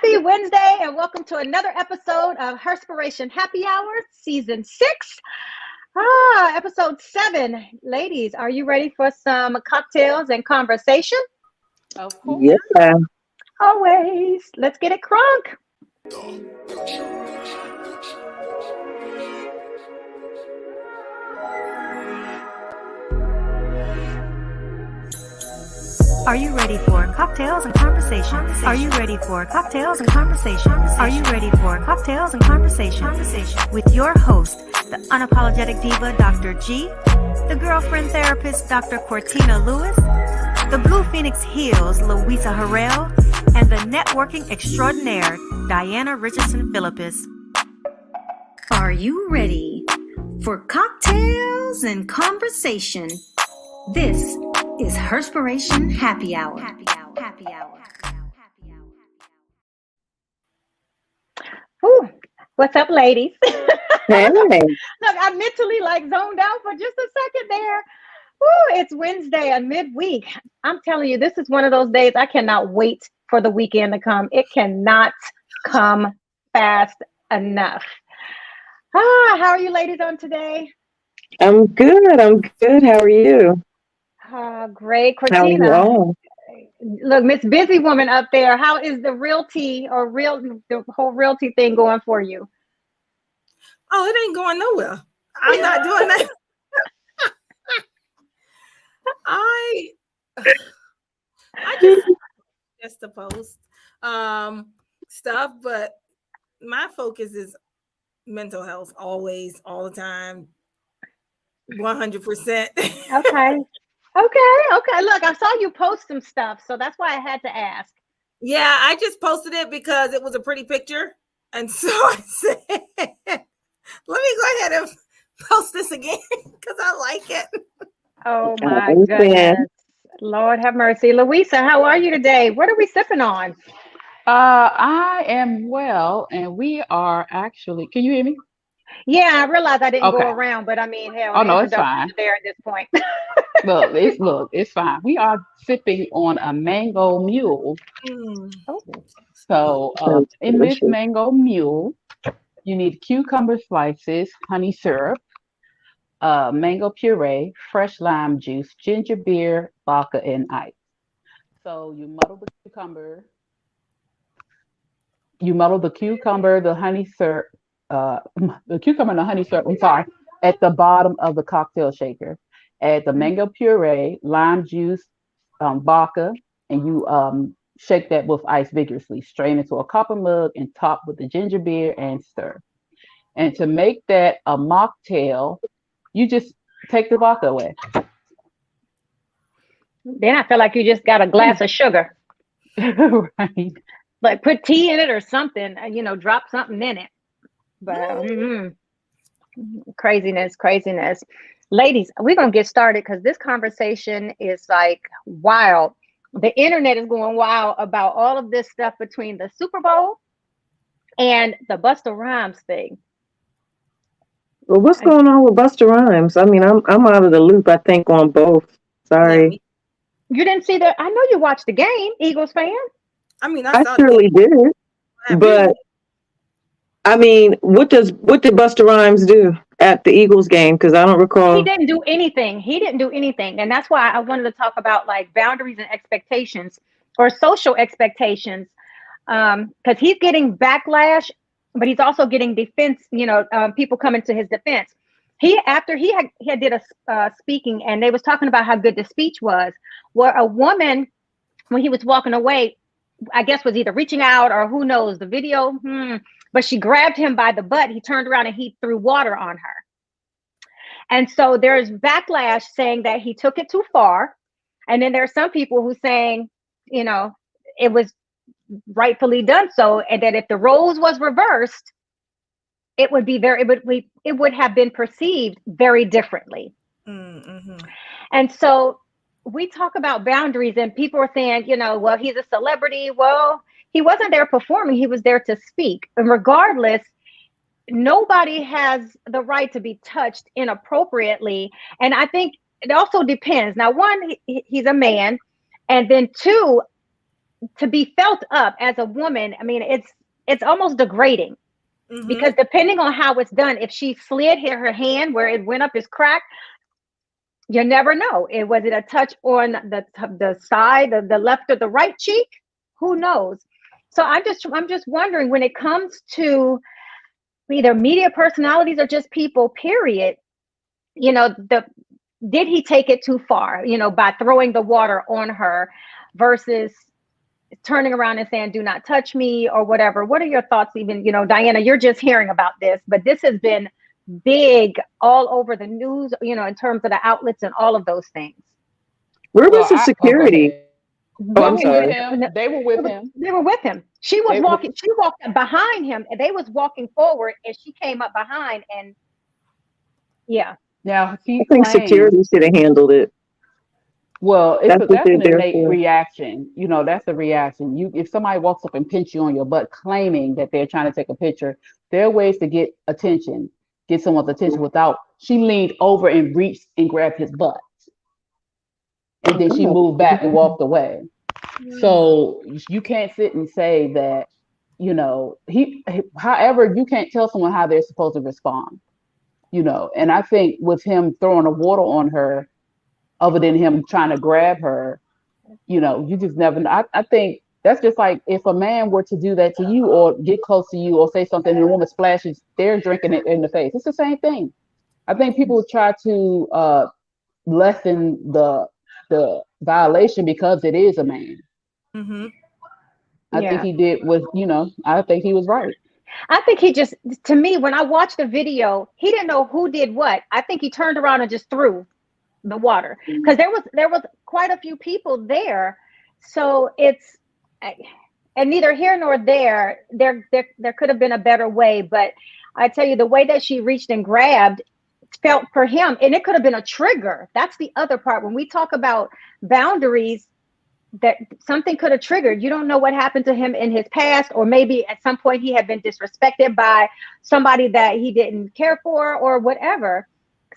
Happy Wednesday and welcome to another episode of Herspiration Happy Hour, Season 6. Episode 7. Ladies, are you ready for some cocktails and conversation? Of course. Yeah. Always. Let's get it crunk. Are you ready for cocktails and conversations? Are you ready for cocktails and conversations? Are you ready for cocktails and conversations? With your host, the unapologetic diva, Dr. G, the girlfriend therapist, Dr. Cortina Lewis, the Blue Phoenix Heels, Louisa Harrell, and the networking extraordinaire, Diana Richardson Philippus. Are you ready for cocktails and conversation? This is Herspiration Happy Hour. Ooh, what's up, ladies? Hey. Look, I mentally zoned out for just a second there. Ooh, it's Wednesday, a midweek. I'm telling you, this is one of those days I cannot wait for the weekend to come. It cannot come fast enough. How are you ladies on today? I'm good. How are you? Great, How are you Cortina. all? Look, Miss Busy Woman up there. How is the whole realty thing going for you? Oh, it ain't going nowhere. I'm not doing that. I just to post stuff, but my focus is mental health always, all the time, 100%. Okay. Look, I saw you post some stuff, so that's why I had to ask. Yeah, I just posted it because it was a pretty picture. And so I said, let me go ahead and post this again because I like it. Oh my goodness. Lord have mercy. Louisa, how are you today? What are we sipping on? I am well, and we are actually. Can you hear me? Yeah, I realized I didn't Okay. go around, but I mean, hell, Oh the no, it's introduction fine. is there at this point. It's fine. We are sipping on a mango mule. Oh. So, in this mango mule, you need cucumber slices, honey syrup, mango puree, fresh lime juice, ginger beer, vodka, and ice. So you muddle the cucumber, the honey syrup, the cucumber and the honey syrup. I'm sorry, at the bottom of the cocktail shaker. Add the mango puree, lime juice, vodka, and you shake that with ice vigorously. Strain into a copper mug and top with the ginger beer and stir. And to make that a mocktail, you just take the vodka away. Then I feel like you just got a glass of sugar. Right. Like put tea in it or something, drop something in it. But craziness. Ladies, we're going to get started because this conversation is wild. The internet is going wild about all of this stuff between the Super Bowl and the Busta Rhymes thing. Well, what's going on with Busta Rhymes? I mean, I'm out of the loop, I think, on both. Sorry. You didn't see that? I know you watched the game, Eagles fan. I mean, I surely did. But I mean, what did Busta Rhymes do at the Eagles game? Because I don't recall. He didn't do anything. And that's why I wanted to talk about boundaries and expectations or social expectations. Because he's getting backlash, but he's also getting defense, people coming to his defense. After he did a speaking, and they was talking about how good the speech was, where a woman, when he was walking away, I guess was either reaching out or who knows the video, but she grabbed him by the butt. He turned around and he threw water on her. And so there's backlash saying that he took it too far. And then there are some people who saying, it was rightfully done so. And that if the roles was reversed, it would have been perceived very differently. Mm-hmm. And so we talk about boundaries and people are saying, well, he's a celebrity. Well, he wasn't there performing. He was there to speak. And regardless, nobody has the right to be touched inappropriately. And I think it also depends. Now, one, he's a man. And then two, to be felt up as a woman, I mean, it's almost degrading because depending on how it's done, if she slid her hand where it went up is cracked, you never know. Was it a touch on the side of the left or the right cheek? Who knows? So I'm just wondering, when it comes to either media personalities or just people, period, you know, did he take it too far, you know, by throwing the water on her versus turning around and saying, do not touch me or whatever? What are your thoughts? Even, you know, Diana, you're just hearing about this, but this has been big all over the news, you know, in terms of the outlets and all of those things. Where was the security? I'm sorry. They were with him. They were with him. She was walking. She walked behind him, and they was walking forward, and she came up behind. And yeah. Now I think security should have handled it. Well, that's an innate reaction. You know, that's a reaction. If somebody walks up and pinch you on your butt, claiming that they're trying to take a picture, there are ways to get someone's attention without. She leaned over and reached and grabbed his butt, and then she moved back and walked away. So you can't sit and say that, you know, however, you can't tell someone how they're supposed to respond, you know. And I think with him throwing the water on her, other than him trying to grab her, you know, you just never know. I think that's just like if a man were to do that to you or get close to you or say something and a woman splashes their drinking it in the face. It's the same thing. I think people try to lessen the violation because it is a man. I think he did I think he was right. I think he just, to me, when I watched the video, he didn't know who did what. I think he turned around and just threw the water because there was quite a few people there. So it's, and neither here nor there could have been a better way. But I tell you, the way that she reached and grabbed felt for him, and it could have been a trigger. That's the other part. When we talk about boundaries, that something could have triggered. You don't know what happened to him in his past, or maybe at some point he had been disrespected by somebody that he didn't care for or whatever.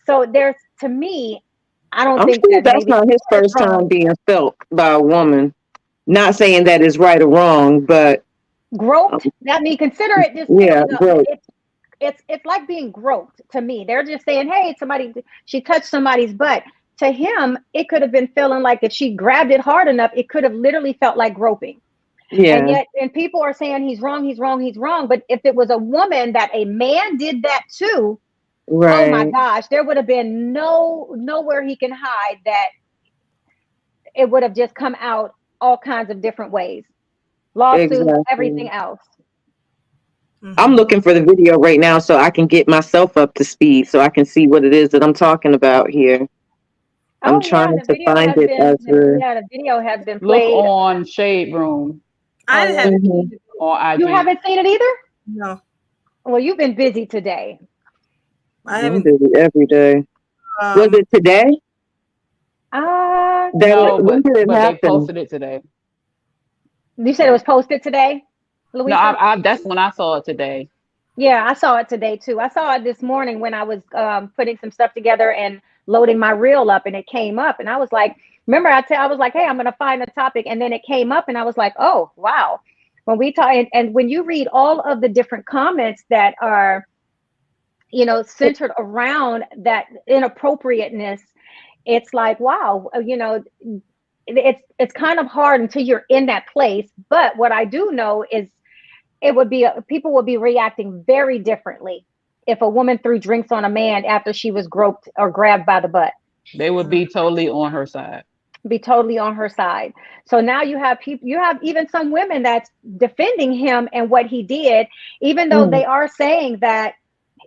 So there's, to me, I'm think sure that's not his first time being felt by a woman. Not saying that is right or wrong, but groped. I mean, consider it just it's like being groped to me. They're just saying, hey, she touched somebody's butt. To him, it could have been feeling like if she grabbed it hard enough, it could have literally felt like groping. Yeah. And people are saying he's wrong. But if it was a woman that a man did that to, right. Oh my gosh, there would have been nowhere he can hide that. It would have just come out all kinds of different ways. Lawsuits, everything else. I'm looking for the video right now so I can get myself up to speed so I can see what it is that I'm talking about here. I'm trying to find it. The video has been played. Look on Shade Room. I haven't seen it. On IG. You haven't seen it either? No. Well, you've been busy today. I'm busy every day. Was it today? No, but they posted it today. You said it was posted today, Louisa? No, that's when I saw it today. Yeah, I saw it today too. I saw it this morning when I was putting some stuff together and loading my reel up, and it came up, and I was like, remember I was like, hey, I'm gonna find a topic, and then it came up, and I was like, oh wow. When we talk, and when you read all of the different comments that are, you know, centered around that inappropriateness, it's like, wow, you know, it's kind of hard until you're in that place. But what I do know is people would be reacting very differently if a woman threw drinks on a man after she was groped or grabbed by the butt. They would be totally on her side. So now you have even some women that's defending him and what he did, even though they are saying that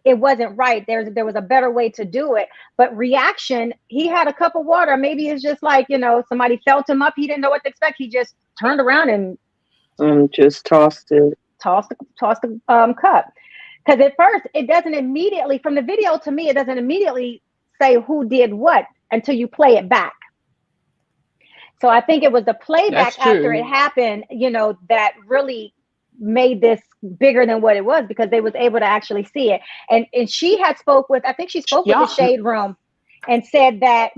it wasn't right. There was a better way to do it. But reaction, he had a cup of water. Maybe it's just like, you know, somebody felt him up. He didn't know what to expect. He just turned around and just tossed the cup. Because at first it doesn't immediately, from the video to me, it doesn't immediately say who did what until you play it back. So I think it was the playback after it happened, you know, that really made this bigger than what it was, because they was able to actually see it. And she had spoke with the Shade Room and said that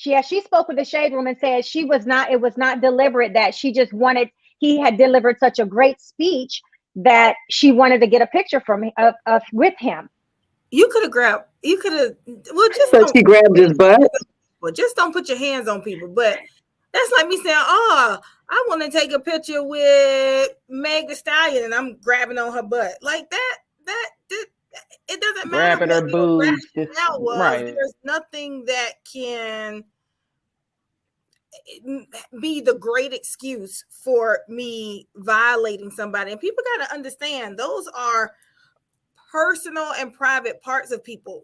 she spoke with the Shade Room and said it was not deliberate, that she just wanted, he had delivered such a great speech that she wanted to get a picture with him. You could have grabbed, So she grabbed his butt. Well, just don't put your hands on people. But that's like me saying, oh, I want to take a picture with Meg Thee Stallion and I'm grabbing on her butt. Like that it doesn't matter. Grabbing her boobs. Right. There's nothing that can be the great excuse for me violating somebody. And people got to understand, those are personal and private parts of people.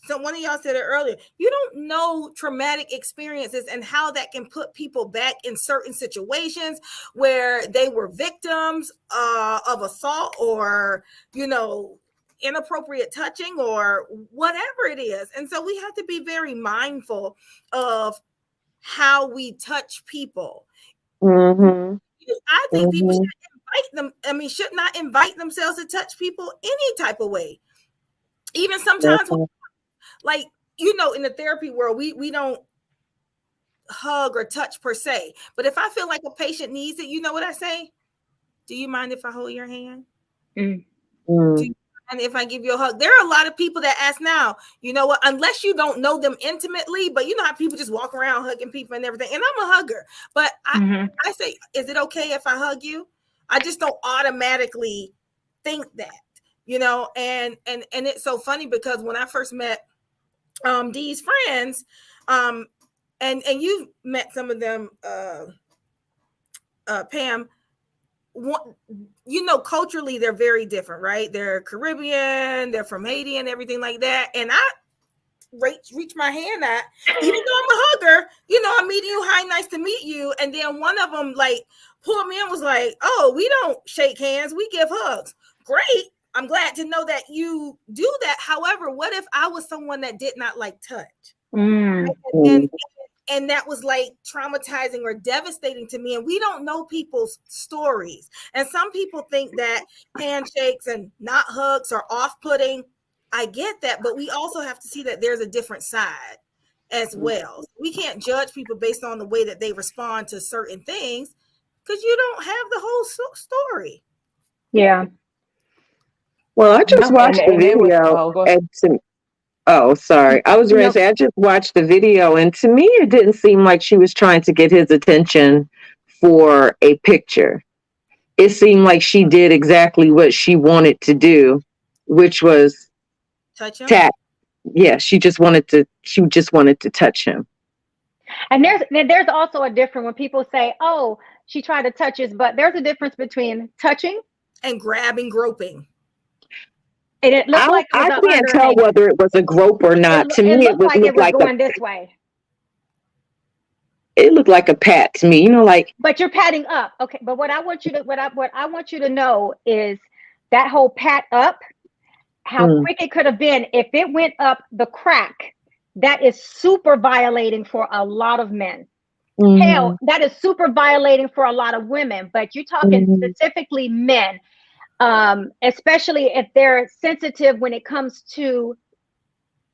So one of y'all said it earlier, you don't know traumatic experiences and how that can put people back in certain situations where they were victims of assault or, inappropriate touching or whatever it is. And so we have to be very mindful of how we touch people. Mm-hmm. I think people should not invite themselves to touch people any type of way. Even sometimes, like, in the therapy world, we don't hug or touch per se. But if I feel like a patient needs it, you know what I say? Do you mind if I hold your hand? And if I give you a hug? There are a lot of people that ask now, you know what, unless you don't know them intimately, but you know how people just walk around hugging people and everything. And I'm a hugger, but I say, is it okay if I hug you? I just don't automatically think that, and it's so funny because when I first met Dee's friends, and you've met some of them, Pam, culturally they're very different, right? They're Caribbean, they're from Haiti and everything like that. And I reach my hand out, even though I'm a hugger, I'm meeting you, hi, nice to meet you. And then one of them like pulled me in, was like, oh, we don't shake hands, we give hugs. Great. I'm glad to know that you do that. However, what if I was someone that did not like touch? And that was like traumatizing or devastating to me. And we don't know people's stories. And some people think that handshakes and not hugs are off-putting. I get that, but we also have to see that there's a different side as well. We can't judge people based on the way that they respond to certain things because you don't have the whole story. Yeah. Well, I just watched the video. Sorry. I was going to say, I just watched the video, and to me, it didn't seem like she was trying to get his attention for a picture. It seemed like she did exactly what she wanted to do, which was touch him. Yeah, she just wanted to touch him. And there's also a difference when people say, "Oh, she tried to touch his butt." There's a difference between touching and grabbing, groping. And it looked like it was I can't tell whether it was a grope or not. To me, it was going this way. It looked like a pat to me, like. But you're patting up, okay? But what I want you to know is that whole pat up, how quick it could have been if it went up the crack. That is super violating for a lot of men. Hell, that is super violating for a lot of women. But you're talking specifically men. Especially if they're sensitive when it comes to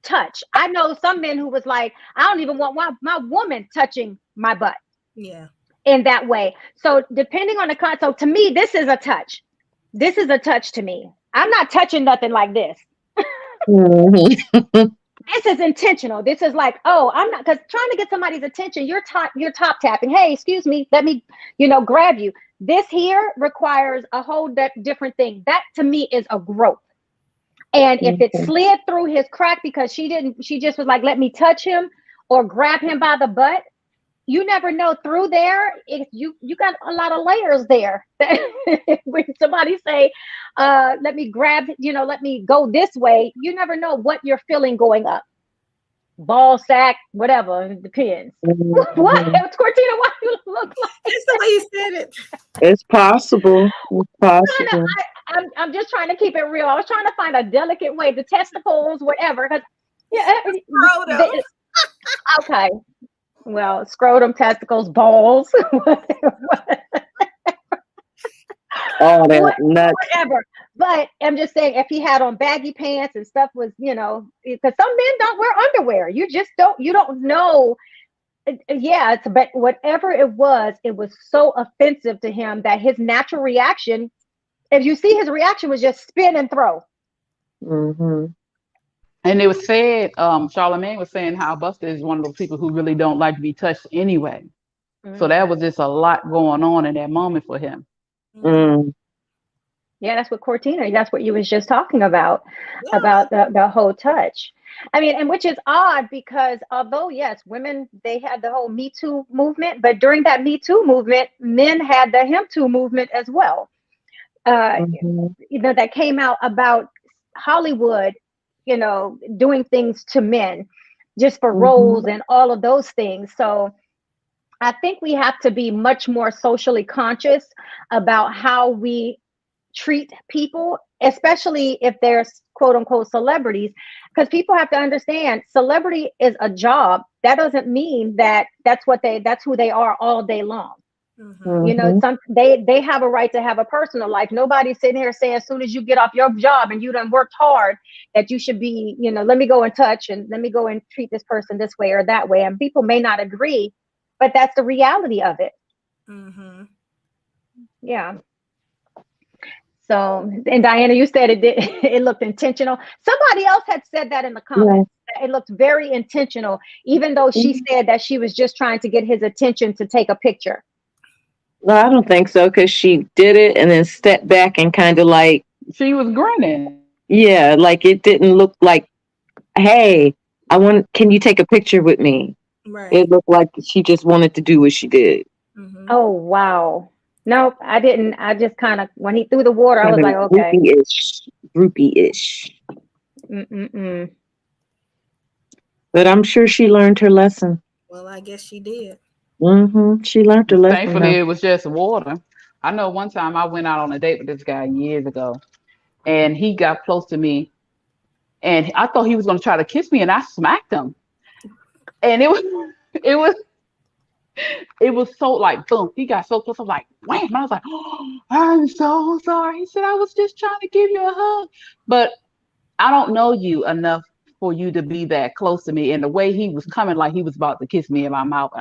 touch. I know some men who was like, I don't even want my woman touching my butt. Yeah. In that way. So depending on the so to me, this is a touch. This is a touch to me. I'm not touching nothing like this. This is intentional. This is like, oh, I'm not, because trying to get somebody's attention, you're top tapping. Hey, excuse me, let me, grab you. This here requires a whole different thing. That to me is a grope. And if it slid through his crack because she just was like, let me touch him or grab him by the butt, you never know through there. If you got a lot of layers there. When somebody say, let me grab, let me go this way, you never know what you're feeling going up. Ball sack, whatever, it depends. What? Cortina, why do you look like it's the way you said it? It's possible. It's possible. No, I'm just trying to keep it real. I was trying to find a delicate way, the testicles, whatever. Okay. Well, scrotum, testicles, balls, all that nuts. Whatever. But I'm just saying, if he had on baggy pants and stuff was, because some men don't wear underwear. You just don't know Yeah, but whatever it was so offensive to him that his natural reaction, if you see his reaction, was just spin and throw. Mm-hmm. And it was said, Charlamagne was saying how Busta is one of those people who really don't like to be touched anyway. So that was just a lot going on in that moment for him. Mm. Yeah, that's what Cortina, that's what you was just talking about the whole touch. I mean, and which is odd because although, yes, women, they had the whole Me Too movement, but during that Me Too movement, men had the Him Too movement as well. That came out about Hollywood, doing things to men just for roles and all of those things. So I think we have to be much more socially conscious about how we treat people, especially if they're quote unquote celebrities, because people have to understand celebrity is a job. That doesn't mean that that's who they are all day long. They have a right to have a personal life. Nobody's sitting here saying as soon as you get off your job and you done worked hard that you should be, let me go and touch and let me go and treat this person this way or that way. And people may not agree, but that's the reality of it. Yeah. So, and Diana, you said it looked intentional. Somebody else had said that in the comments. Yeah. It looked very intentional, even though she said that she was just trying to get his attention to take a picture. No, I don't think so, because she did it and then stepped back and kind of like... She was grinning. Yeah, like it didn't look like, hey, can you take a picture with me? Right. It looked like she just wanted to do what she did. Oh, wow. Nope, I didn't. I just kind of, when he threw the water, I was like, okay. Groupie-ish. But I'm sure she learned her lesson. Well, I guess she did. She learned her lesson. Thankfully, it was just water. I know one time I went out on a date with this guy years ago, and he got close to me, and I thought he was going to try to kiss me, and I smacked him. And it was so like, boom, he got so close. I was like, wham. And I was like, oh, I'm so sorry. He said, I was just trying to give you a hug. But I don't know you enough for you to be that close to me. And the way he was coming, like he was about to kiss me in my mouth.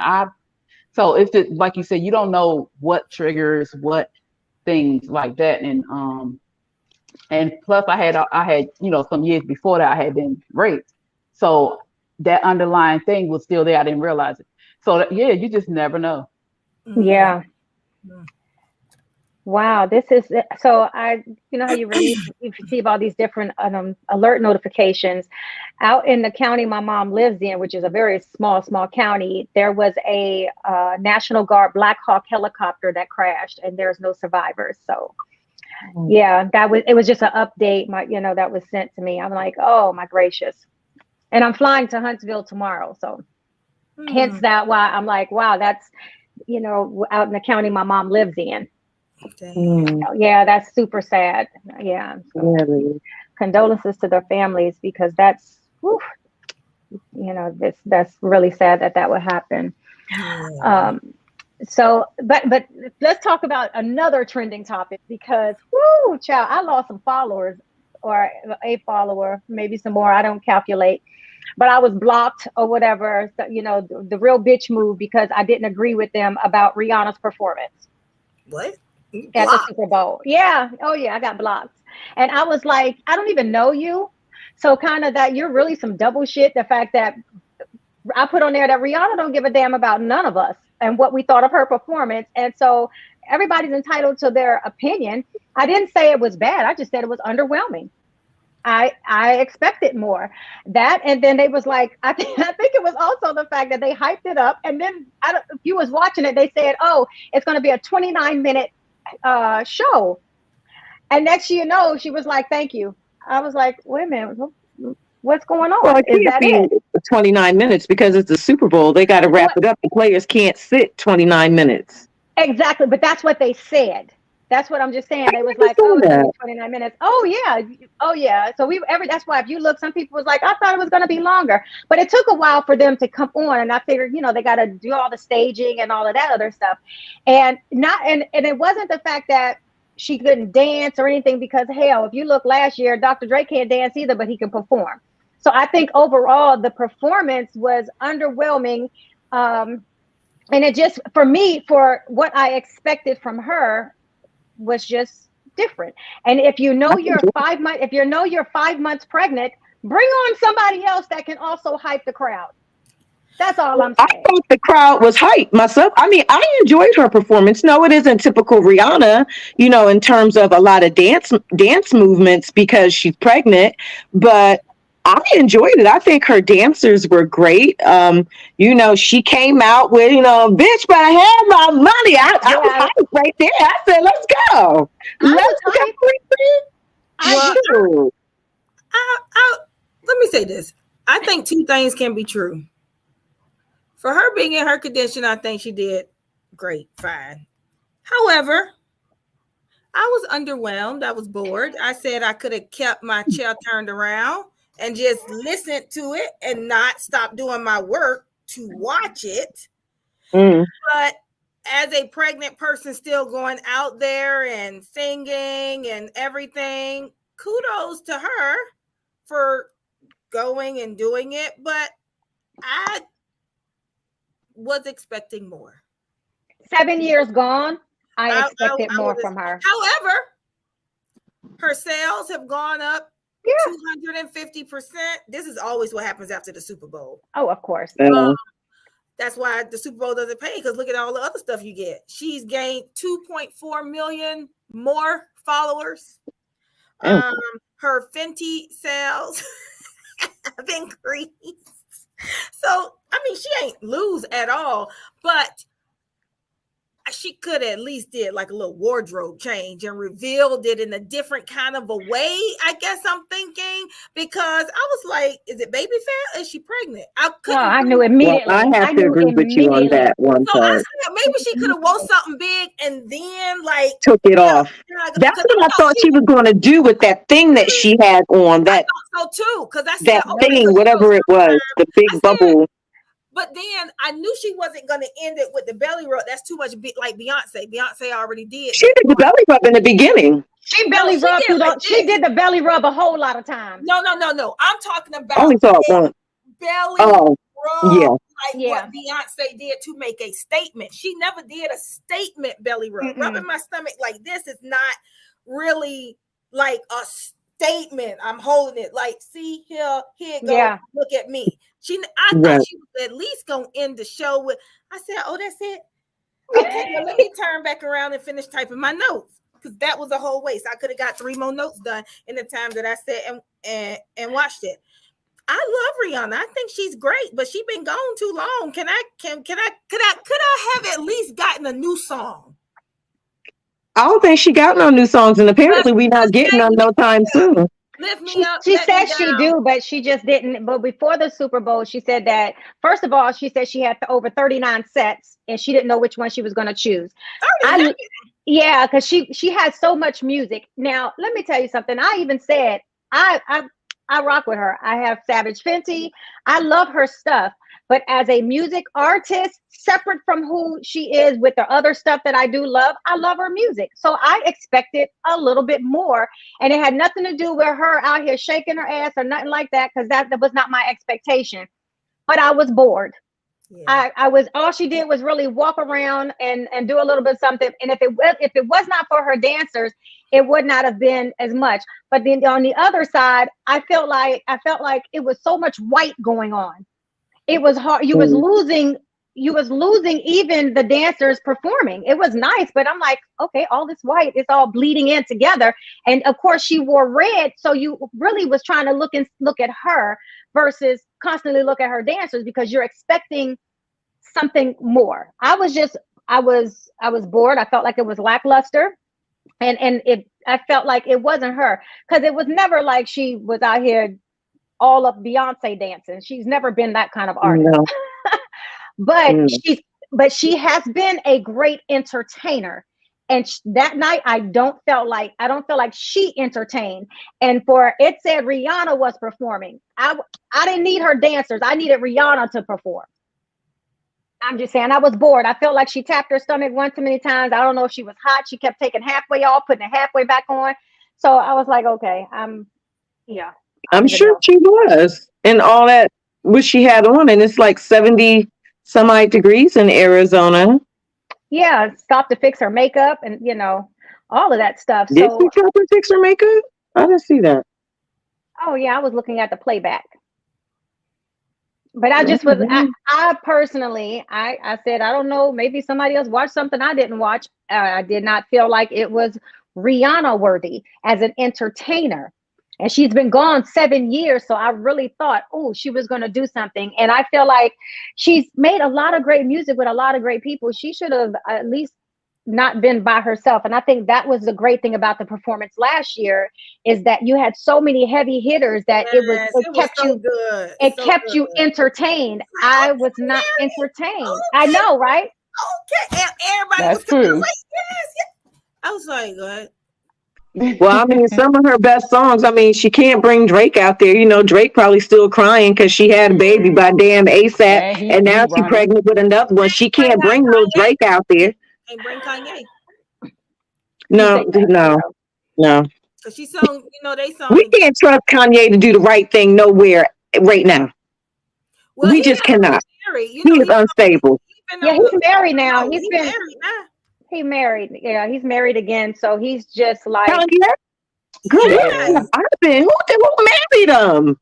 So it's just, like you said, you don't know what triggers, what things like that. And plus I had, some years before that I had been raped. So that underlying thing was still there. I didn't realize it. So yeah, you just never know. Yeah. Wow. This is so. How you receive all these different alert notifications. Out in the county my mom lives in, which is a very small county, there was a National Guard Black Hawk helicopter that crashed, and there's no survivors. So yeah, it was just an update. That was sent to me. I'm like, oh my gracious. And I'm flying to Huntsville tomorrow. So hence that why I'm like, wow, that's, out in the county my mom lives in. Yeah, that's super sad. Yeah. So, condolences to their families, because that's, that's really sad that would happen. So, but let's talk about another trending topic, because, child, I lost some followers, or a follower, maybe some more. I don't calculate. But I was blocked or whatever, the real bitch move, because I didn't agree with them about Rihanna's performance. What? At the Super Bowl. Yeah. Oh, yeah. I got blocked. And I was like, I don't even know you. So kind of that you're really some double shit. The fact that I put on there that Rihanna don't give a damn about none of us and what we thought of her performance. And so everybody's entitled to their opinion. I didn't say it was bad. I just said it was underwhelming. I expected more. That, and then they was like, I think it was also the fact that they hyped it up, and then if you was watching it, they said, oh, it's going to be a 29-minute show. And next you know, she was like, thank you. I was like, wait a minute, what's going on? Well, it can't be 29 minutes because it's the Super Bowl. They got to wrap it up. The players can't sit 29 minutes. Exactly, but that's what they said. That's what I'm just saying. They was like, oh, it's 29 minutes. Oh yeah. So that's why if you look, some people was like, I thought it was going to be longer, but it took a while for them to come on. And I figured, they got to do all the staging and all of that other stuff. And it wasn't the fact that she couldn't dance or anything, because hell, if you look last year, Dr. Dre can't dance either, but he can perform. So I think overall the performance was underwhelming And it just, for me, for what I expected from her was just different. And if you know you're 5 months, if you know you're 5 months pregnant, bring on somebody else that can also hype the crowd. That's all I'm saying. I think the crowd was hyped myself. I mean, I enjoyed her performance. No, it isn't typical Rihanna, in terms of a lot of dance movements because she's pregnant, but I enjoyed it. I think her dancers were great. She came out with, bitch, but I have my money. I was hyped right there. I said, let's go. Let's go. Let me say this. I think two things can be true. For her being in her condition, I think she did great, fine. However, I was underwhelmed. I was bored. I said I could have kept my chair turned around and just listened to it and not stop doing my work to watch it. But as a pregnant person still going out there and singing and everything, kudos to her for going and doing it. But I was expecting more. 7 years gone, I expected more from her. However, her sales have gone up 250%. This is always what happens after the Super Bowl. Oh, of course. That's why the Super Bowl doesn't pay, because look at all the other stuff you get. She's gained 2.4 million more followers. Her Fenty sales have increased. So, I mean, she ain't lose at all, but she could at least did like a little wardrobe change and revealed it in a different kind of a way, I guess I'm thinking, because I was like, is it baby fat? Is she pregnant? I knew immediately. Well, I have to agree with you on that one so part. I said, maybe she could have wore something big and then like took it off. That's what I thought she was going to do with that thing that she had on. That I thought so too, because I said that thing, whatever it was, the big bubble. But then I knew she wasn't going to end it with the belly rub. That's too much like Beyonce. Beyonce already did. She did the belly rub in the beginning. She belly rubbed. She did the belly rub a whole lot of times. No. I'm talking about only saw one. Belly rub. Yeah. What Beyonce did to make a statement. She never did a statement belly rub. Rubbing my stomach like this is not really like a statement. I'm holding it like, see here it goes. Yeah. Look at me. I thought she was at least gonna end the show with. I said, "Oh, that's it." Okay, well, let me turn back around and finish typing my notes, because that was a whole waste. I could have got 3 more notes done in the time that I sat and watched it. I love Rihanna. I think she's great, but she's been gone too long. Could I have at least gotten a new song? I don't think she got no new songs, and apparently we're not getting them no time soon. Lift me up. She said she do, but she just didn't. But before the Super Bowl, she said that, first of all, she said she had over 39 sets and she didn't know which one she was going to choose. Yeah, because she had so much music. Now, let me tell you something. I even said, I rock with her. I have Savage Fenty. I love her stuff. But as a music artist, separate from who she is with the other stuff that I do love, I love her music. So I expected a little bit more. And it had nothing to do with her out here shaking her ass or nothing like that, because that was not my expectation. But I was bored. Yeah. I was, all she did was really walk around and do a little bit of something. And if it was not for her dancers, it would not have been as much. But then on the other side, I felt like it was so much white going on. It was hard. You was losing even the dancers performing. It was nice, but I'm like, okay, all this white is all bleeding in together. And of course she wore red. So you really was trying to look at her versus constantly look at her dancers, because you're expecting something more. I was bored. I felt like it was lackluster. And I felt like it wasn't her, because it was never like she was out here all of Beyonce dancing. She's never been that kind of artist. No. But she has been a great entertainer. And that night, I don't feel like she entertained. And it said Rihanna was performing. I didn't need her dancers. I needed Rihanna to perform. I'm just saying, I was bored. I felt like she tapped her stomach one too many times. I don't know if she was hot. She kept taking halfway off, putting it halfway back on. So I was like, okay, I'm sure she was. And all that, what she had on, and it's like 70 degrees in Arizona. Yeah, stopped to fix her makeup and all of that stuff. Did So, she stop and fix her makeup? I didn't see that. oh yeah, I was looking at the playback. But I just was, I personally, I said, I don't know, maybe somebody else watched something I didn't watch. I did not feel like it was Rihanna worthy as an entertainer. And she's been gone 7 years. So I really thought, oh, she was going to do something. And I feel like she's made a lot of great music with a lot of great people. She should have at least not been by herself. And I think that was the great thing about the performance last year, is that you had so many heavy hitters that it kept so you good. It kept you entertained. I was not entertained. Okay. I know, right? Okay. And everybody That's was true. like, yes. I was like, what? Well, I mean, some of her best songs, I mean, she can't bring Drake out there. Drake probably still crying because she had a baby by damn ASAP. Yeah, and now she's pregnant with another one. She can't bring little Drake out there. Can't bring Kanye. No. Because she sung, they sung. We can't trust Kanye to do the right thing nowhere right now. Well, we just cannot. He is unstable. Yeah, he's married now. He's married now. He married. Yeah, he's married again. So he's just like. Good. Yeah. Who married him?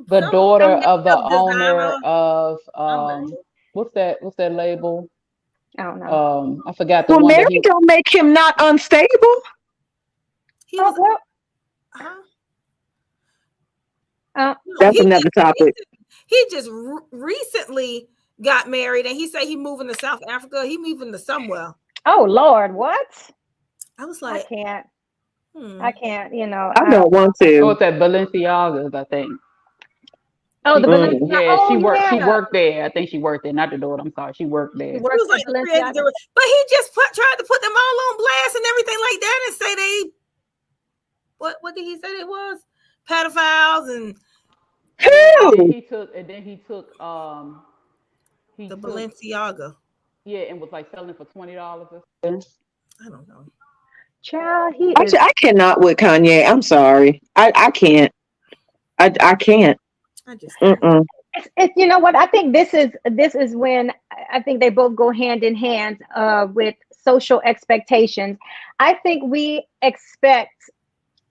The daughter of the owner of what's that label? I don't know. I forgot the one. Well, Mary don't make him not unstable. That's another topic. He just recently got married, and he said he moving to South Africa. He moving to somewhere. Oh Lord, what? I was like, I can't. I can't. I don't want to. Oh, it's at Balenciaga's, I think. Oh, the Balenciaga. Yeah, she worked. She worked there. I think she worked there. Not the daughter. I'm sorry. She worked there. But he just tried to put them all on blast and everything like that, and say they. What did he say it was? Pedophiles and. Then he took the Balenciaga. Yeah, and was like selling for $20. I don't know. Child, I cannot with Kanye. I'm sorry. I can't. I can't. I just you know what? I think this is when I think they both go hand in hand with social expectations. I think we expect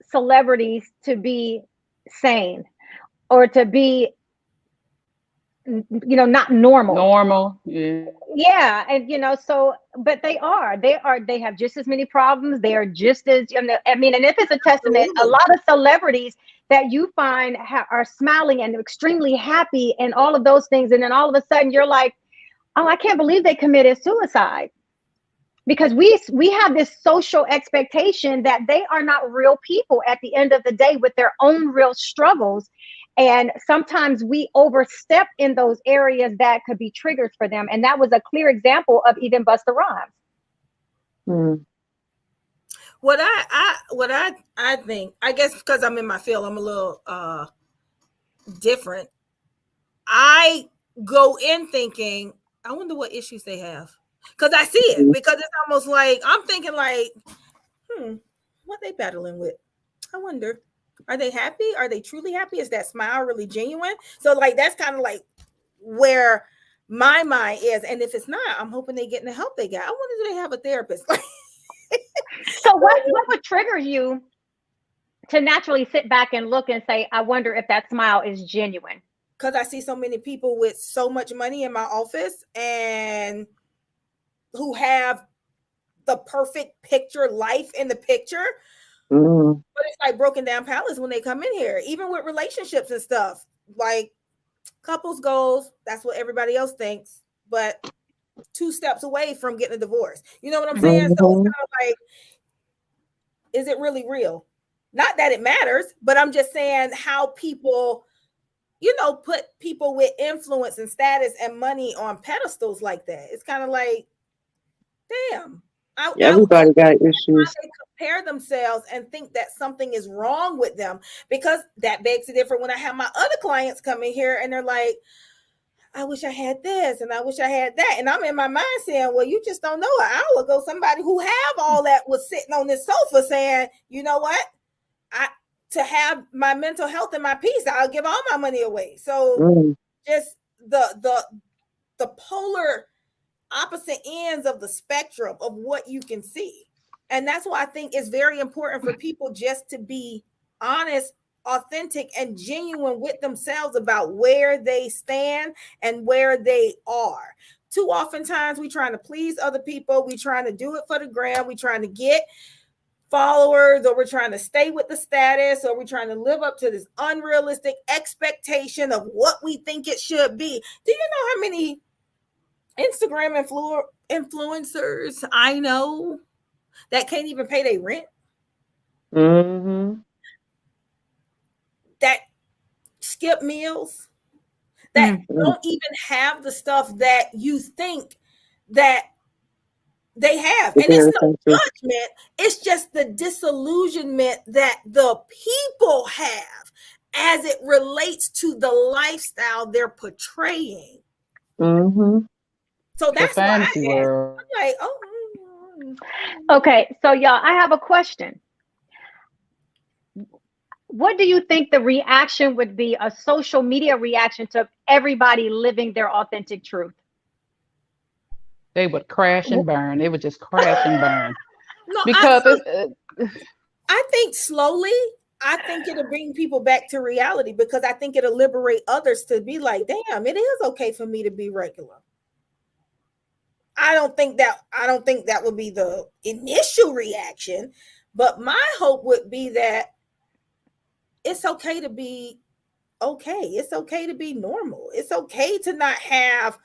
celebrities to be sane or to be not normal. Yeah. And so but they have just as many problems. They are just as and if it's a testament, a lot of celebrities that you find are smiling and extremely happy and all of those things, and then all of a sudden you're like, oh, I can't believe they committed suicide, because we have this social expectation that they are not real people at the end of the day with their own real struggles. And sometimes we overstep in those areas that could be triggers for them. And that was a clear example of even Busta Rhymes. What I think, I guess because I'm in my field, I'm a little different. I go in thinking, I wonder what issues they have. Because I see it, because it's almost like, I'm thinking like, what they battling with? I wonder. Are they happy? Are they truly happy? Is that smile really genuine? So like, that's kind of like where my mind is. And if it's not, I'm hoping they getting the help they got. I wonder, do they have a therapist? So what would trigger you to naturally sit back and look and say, I wonder if that smile is genuine? Because I see so many people with so much money in my office and who have the perfect picture life in the picture. But it's like broken down palace when they come in here, even with relationships and stuff, like couples goals. That's what everybody else thinks, but 2 steps away from getting a divorce. You know what I'm saying? So it's kind of like, is it really real? Not that it matters, but I'm just saying how people, put people with influence and status and money on pedestals like that. It's kind of like, damn. Everybody got issues. They compare themselves and think that something is wrong with them, because that begs the difference when I have my other clients come in here and they're like, I wish I had this and I wish I had that. And I'm in my mind saying, well, you just don't know. An hour ago, somebody who have all that was sitting on this sofa saying, you know what? To have my mental health and my peace, I'll give all my money away. So just the the polar opposite ends of the spectrum of what you can see. And that's why I think it's very important for people just to be honest, authentic, and genuine with themselves about where they stand and where they are. Too oftentimes we trying to please other people. We trying to do it for the gram. We trying to get followers, or we're trying to stay with the status, or we're trying to live up to this unrealistic expectation of what we think it should be. Do you know how many Instagram influencers I know that can't even pay their rent? Mm-hmm. That skip meals, that don't even have the stuff that you think that they have. And it's no judgment. It's just the disillusionment that the people have as it relates to the lifestyle they're portraying. Mm-hmm. So that's the fantasy why world. I'm like, Okay, so y'all, I have a question. What do you think the reaction would be, a social media reaction to everybody living their authentic truth? They would crash and burn. They would just crash and burn. No, Because I think slowly, I think it'll bring people back to reality, because I think it'll liberate others to be like, damn, it is okay for me to be regular. I don't think that would be the initial reaction, but my hope would be that it's okay to be okay. It's okay to be normal. It's okay to not have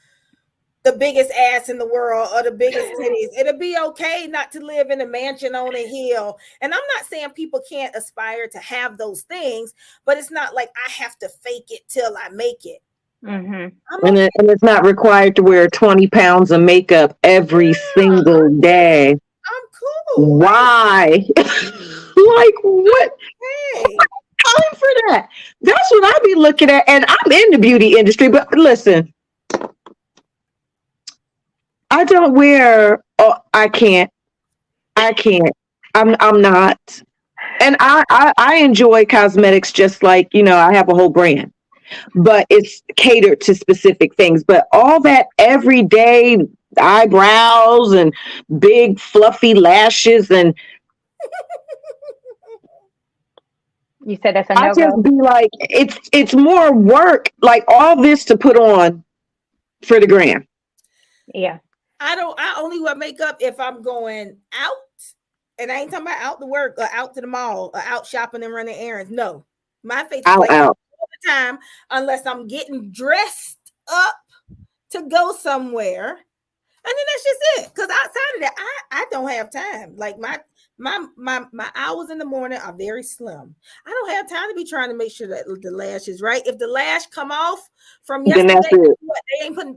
the biggest ass in the world or the biggest titties. It'll be okay not to live in a mansion on a hill. And I'm not saying people can't aspire to have those things, but it's not like I have to fake it till I make it. Mm-hmm. And it's not required to wear 20 pounds of makeup every single day. I'm cool. Why? Like, what? Hey. Time for that. That's what I be looking at. And I'm in the beauty industry, but listen, I don't wear. Oh, I can't. I'm not. And I enjoy cosmetics, just like, I have a whole brand, but it's catered to specific things. But all that everyday eyebrows and big fluffy lashes, and You said that's a I no-go. just be like, it's more work, like all this to put on for the gram. Yeah. I only wear makeup if I'm going out, and I ain't talking about out to work or out to the mall or out shopping and running errands. No, my face is Out. all the time, unless I'm getting dressed up to go somewhere, and then that's just it. Because outside of that, I don't have time. Like my hours in the morning are very slim. I don't have time to be trying to make sure that the lash is right. If the lash come off from yesterday,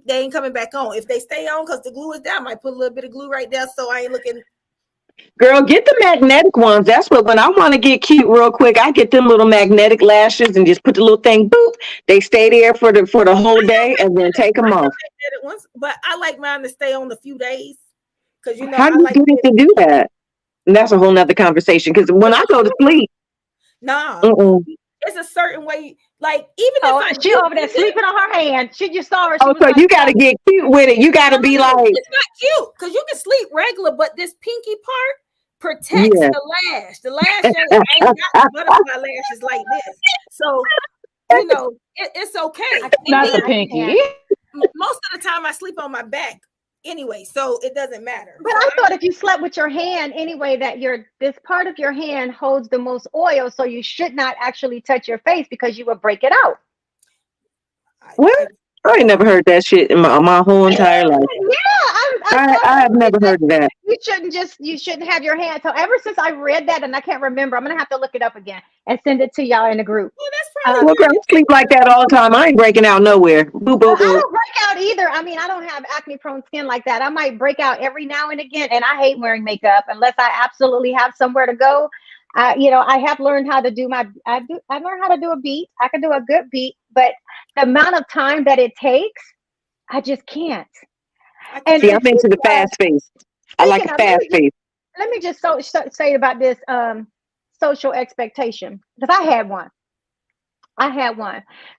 they ain't coming back on. If they stay on because the glue is down, I might put a little bit of glue right there so I ain't looking. Girl, get the magnetic ones. That's what, when I want to get cute real quick, I get them little magnetic lashes and just put the little thing, boop. They stay there for the whole day and then take them off. But I like mine to stay on a few days, because How do you get it to do that? And that's a whole nother conversation, because when I go to sleep, it's a certain way. Like, even if she over there sleeping on her hand. She just saw her. So you got to get cute with it. You got to be like, it's not cute, because you can sleep regular, but this pinky part protects the lash. The lash ain't got the butterfly lashes like this. So it's okay. Not the pinky. Most of the time I sleep on my back anyway, so it doesn't matter. But I thought if you slept with your hand anyway, that this part of your hand holds the most oil, so you should not actually touch your face because you would break it out. What? I ain't never heard that shit in my whole entire life. Yeah, I have never heard of that. You shouldn't have your hand. So ever since I read that, and I can't remember, I'm gonna have to look it up again and send it to y'all in the group. Well, that's probably girl, I sleep like that all the time. I ain't breaking out nowhere. Boo, boo, I boo. don't break out either. I mean, I don't have acne prone skin like that. I might break out every now and again, and I hate wearing makeup unless I absolutely have somewhere to go. I have learned how to do I learned how to do a beat. I can do a good beat, but the amount of time that it takes, I just can't. And see, I'm into the fast face. I like a fast face. Let me just say about this social expectation, because I had one.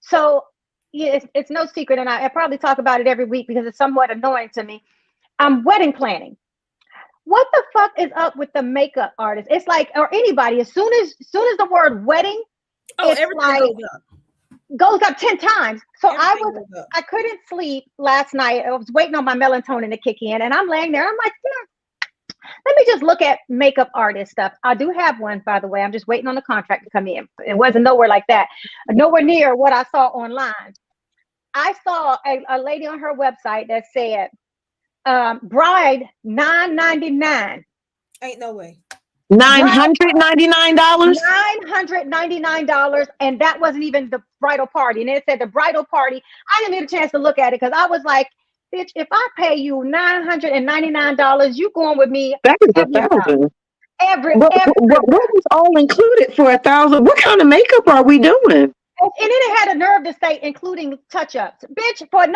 So yeah, it's no secret, and I probably talk about it every week because it's somewhat annoying to me. I'm wedding planning. What the fuck is up with the makeup artist? It's like, or anybody, as soon as the word wedding, it's everything like goes up. goes up 10 times. So Everything goes up. I couldn't sleep last night. I was waiting on my melatonin to kick in, and I'm laying there. I'm like, let me just look at makeup artist stuff. I do have one, by the way. I'm just waiting on the contract to come in. It wasn't nowhere like that, nowhere near what I saw online. I saw a lady on her website that said, bride $999. Ain't no way. $999. $999, and that wasn't even the bridal party. And it said the bridal party. I didn't get a chance to look at it because I was like, bitch, if I pay you $999, you going with me That is every time. $1,000. Every What was all included for $1,000? What kind of makeup are we doing? and then it had a nerve to say including touch-ups. Bitch, for $99,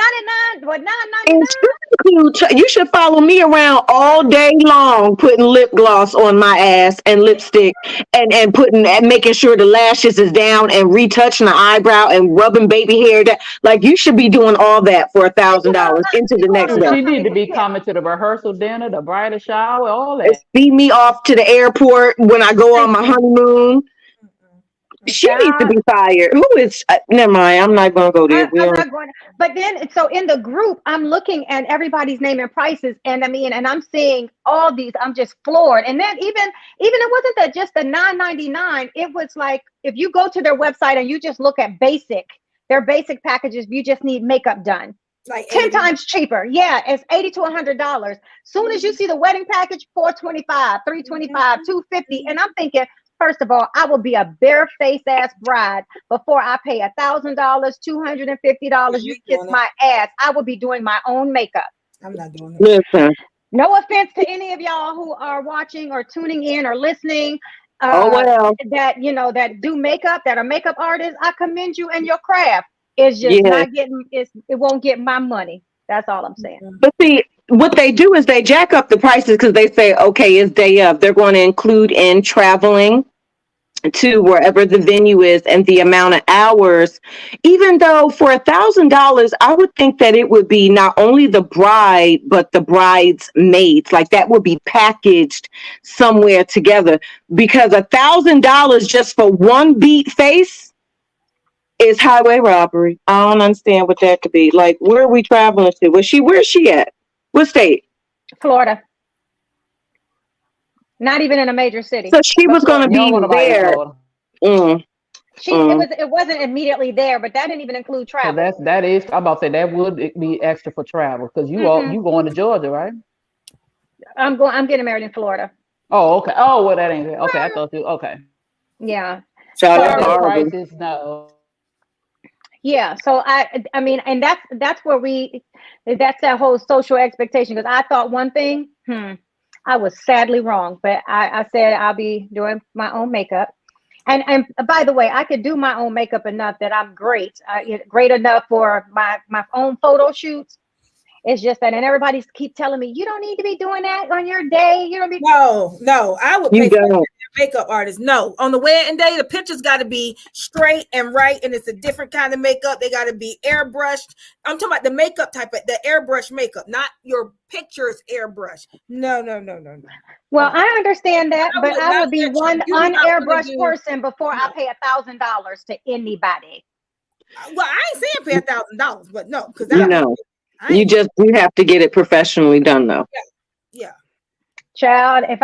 for $999. You should follow me around all day long, putting lip gloss on my ass and lipstick, and putting and making sure the lashes is down and retouching the eyebrow and rubbing baby hair down. Like, you should be doing all that for $1,000 into the next So day. she need to be coming to the rehearsal dinner, the bridal shower, all that. Feed me off to the airport when I go on my honeymoon. She needs to be fired. Who is? Never mind. I'm not going to go there. I'm not going. But then, so in the group, I'm looking at everybody's name and prices, and I mean, and I'm seeing all these. I'm just floored. And then even it wasn't that just the $999. It was like if you go to their website and you just look at their basic packages, you just need makeup done. Like 10 80. times cheaper. Yeah, it's $80 to $100. Soon as you see the wedding package, $425, $325, $250, and I'm thinking, first of all, I will be a bare-faced ass bride before I pay $1,000, $250. You kiss my ass. I will be doing my own makeup. I'm not doing it. Listen. No offense to any of y'all who are watching or tuning in or listening. Well. That do makeup, that are makeup artists. I commend you and your craft. It's just not getting. It won't get my money. That's all I'm saying. But see, what they do is they jack up the prices because they say, okay, it's day of. They're going to include in traveling to wherever the venue is and the amount of hours. Even though for $1,000, I would think that it would be not only the bride but the bride's maids. Like, that would be packaged somewhere together, because $1,000 just for one beat face is highway robbery. I don't understand what that could be. Like, where are we traveling to? Where's she at? What state? Florida. Not even in a major city. So she was going to be there. It wasn't immediately there, but that didn't even include travel. So that is. I'm about to say that would be extra for travel because you going to Georgia, right? I'm getting married in Florida. Oh, okay. Oh, well, that ain't it. Okay, I thought you. Okay. Yeah. Prices, no. Yeah, so I mean, and that's where that's that whole social expectation, because I thought one thing, I was sadly wrong, but I said I'll be doing my own makeup, and by the way, I could do my own makeup enough that I'm great enough for my own photo shoots. It's just that, and everybody keep telling me, you don't need to be doing that on your day. You don't be. No, I would pay for a makeup artist. No, on the wedding day, the pictures got to be straight and right, and it's a different kind of makeup. They got to be airbrushed. I'm talking about the makeup type of the airbrush makeup, not your pictures airbrush. No. Well, I understand that, but I would be one unairbrush person before I pay $1,000 to anybody. Well, I ain't saying pay $1,000, but no, because you have to get it professionally done, though. Yeah. Child, if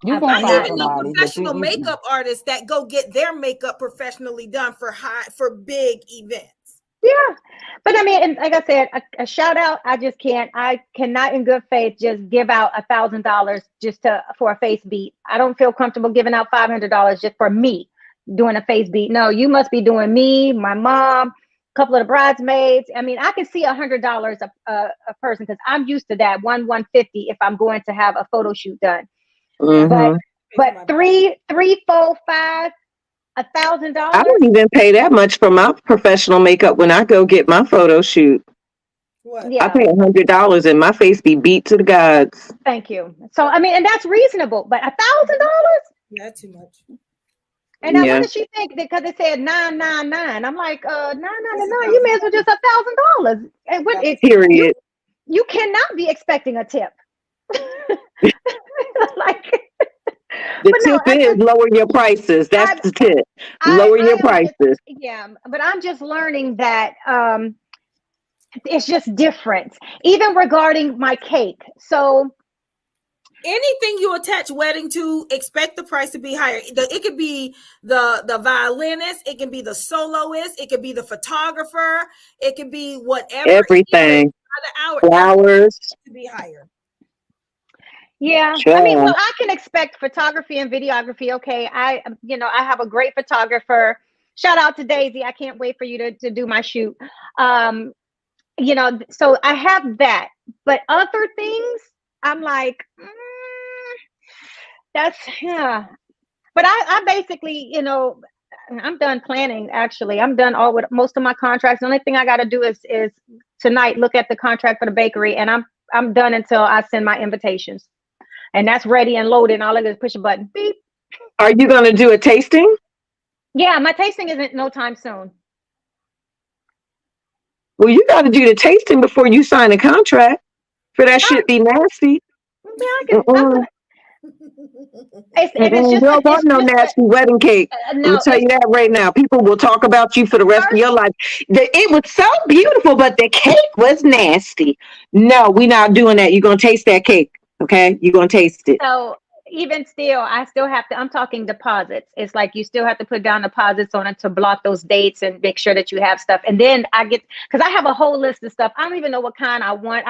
you I even know professional makeup artists that go get their makeup professionally done for big events. Yeah, but I mean, and like I said, a shout out. I cannot in good faith just give out $1,000 just for a face beat. I don't feel comfortable giving out $500 just for me doing a face beat. No, you must be doing me, my mom, a couple of the bridesmaids. I mean, I can see $100 a person because I'm used to that $150 if I'm going to have a photo shoot done. Mm-hmm. But $3, $4, $5, $1,000. I don't even pay that much for my professional makeup when I go get my photo shoot. What? Yeah. I pay $100 and my face be beat to the gods. Thank you. So I mean, and that's reasonable, but $1,000? That's too much. And now what Yeah. does she think? Because it said 999. I'm like, 999. You may as well just $1,000. And what it Period. you cannot be expecting a tip. Like, The but no, tip is lower your prices. That's the tip. Lower your I am just, prices. yeah, but I'm just learning that it's just different, even regarding my cake. So anything you attach wedding to, expect the price to be higher. It could be the violinist, it can be the soloist, it could be the photographer, it could be whatever. Everything. By the hour, Flowers. to be higher. yeah, Sure. I mean, well, I can expect photography and videography. Okay, I have a great photographer. Shout out to Daisy. I can't wait for you to do my shoot. So I have that, but other things, I'm like, that's yeah. But I basically, I'm done planning. Actually, I'm done all with most of my contracts. The only thing I got to do is tonight look at the contract for the bakery, and I'm done until I send my invitations, and that's ready and loaded. And all I do is push a button. Beep. Are you going to do a tasting? Yeah, my tasting isn't no time soon. Well, you got to do the tasting before you sign a contract. For that shit be nasty. Yeah, I can. If it's We just, don't want no nasty wedding cake. I'm no, gonna tell you that right now. People will talk about you for the rest of your life. It was so beautiful, but the cake was nasty. No, we're not doing that. You're gonna taste that cake, okay? You're gonna taste it. So even still, I still have to. I'm talking deposits. It's like you still have to put down deposits on it to block those dates and make sure that you have stuff. And then because I have a whole list of stuff. I don't even know what kind I want.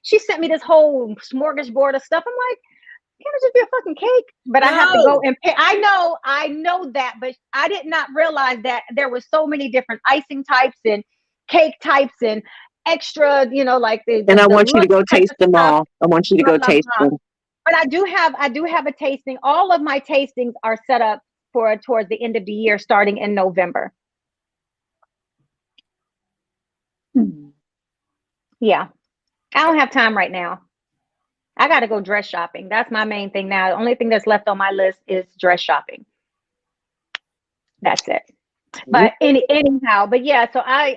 She sent me this whole smorgasbord of stuff. I'm like, can't it just be a fucking cake? But I have to go and pay. I know that, but I did not realize that there were so many different icing types and cake types and extra, like and I want you to go taste them all. I want you to go taste them. But I do have a tasting. All of my tastings are set up for towards the end of the year, starting in November. Yeah, I don't have time right now. I got to go dress shopping. That's my main thing now. The only thing that's left on my list is dress shopping. That's it. But anyhow, but yeah, so I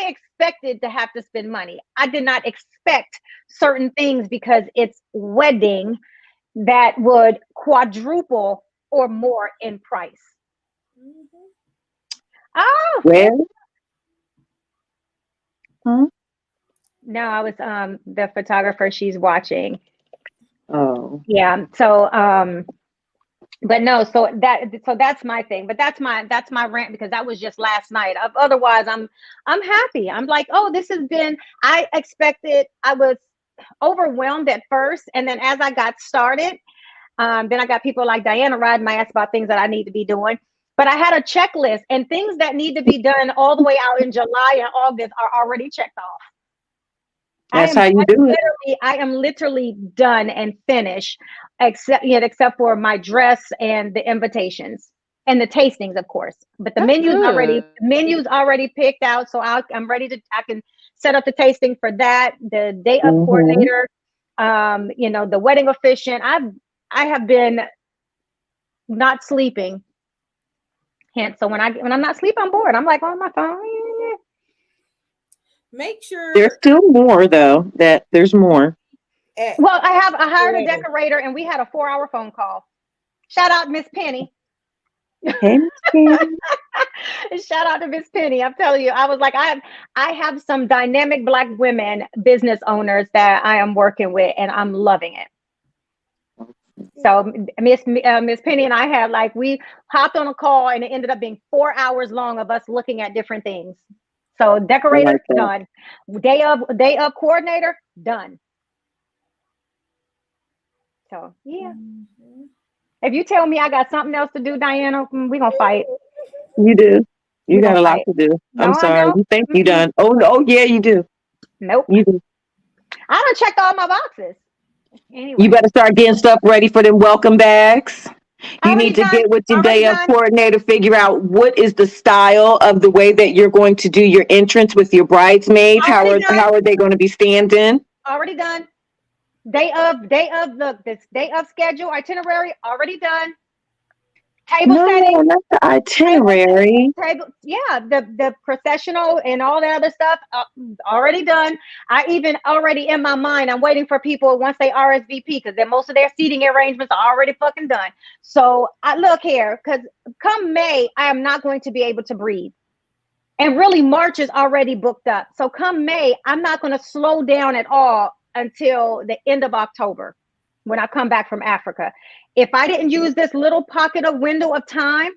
expected to have to spend money. I did not expect certain things because it's wedding that would quadruple or more in price. Oh, well. No, I was the photographer. She's watching. Oh, yeah. So but no. So that's my thing. But that's my rant because that was just last night. Otherwise, I'm happy. I'm like, oh, this has been. I expected. I was overwhelmed at first, and then as I got started, then I got people like Diana riding my ass about things that I need to be doing. But I had a checklist and things that need to be done all the way out in July and August are already checked off. That's how you do it. I am literally done and finished, except for my dress and the invitations and the tastings, of course. But the menu's already picked out, so I'm ready to. I can set up the tasting for that. The day of coordinator, the wedding officiant. I have been not sleeping. Hence, so when I'm not sleeping, I'm bored. I'm like on my phone. Make sure there's still more though. There's more. Well, I hired a decorator and we had a 4-hour phone call. Shout out Miss Penny. Hey, Miss Penny. Shout out to Miss Penny. I'm telling you, I was like, I have some dynamic Black women business owners that I am working with, and I'm loving it. So Miss Penny and I had we hopped on a call and it ended up being 4 hours long of us looking at different things. So decorator done. Day of coordinator done. So yeah. If you tell me I got something else to do, Diana, we're gonna fight. You do. You got a lot to do. I'm sorry. You think you done. Oh yeah, you do. Nope. You do. I done checked all my boxes. Anyway. You better start getting stuff ready for them welcome bags. You need to get with your day of coordinator, figure out what is the style of the way that you're going to do your entrance with your bridesmaids. How are they going to be standing? Already done. Day of schedule, itinerary, already done. Table No, setting, not the itinerary. yeah, the processional and all that other stuff already done. I even already in my mind, I'm waiting for people once they RSVP because then most of their seating arrangements are already fucking done. So I look here because come May, I am not going to be able to breathe. And really, March is already booked up. So come May, I'm not going to slow down at all until the end of October when I come back from Africa. If I didn't use this little pocket of window of time,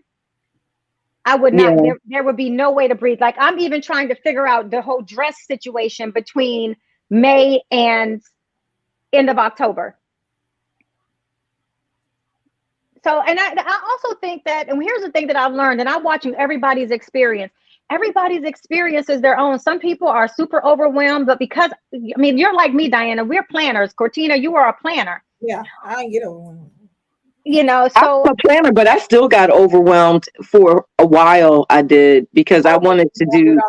I would not, there would be no way to breathe. Like I'm even trying to figure out the whole dress situation between May and end of October. So, and I also think that, and here's the thing that I've learned, and I'm watching everybody's experience. Everybody's experience is their own. Some people are super overwhelmed, but because, I mean, you're like me, Diana, we're planners. Cortina, you are a planner. Yeah, I ain't get overwhelmed. You know, so I'm a planner, but I still got overwhelmed for a while. I did because I wanted to do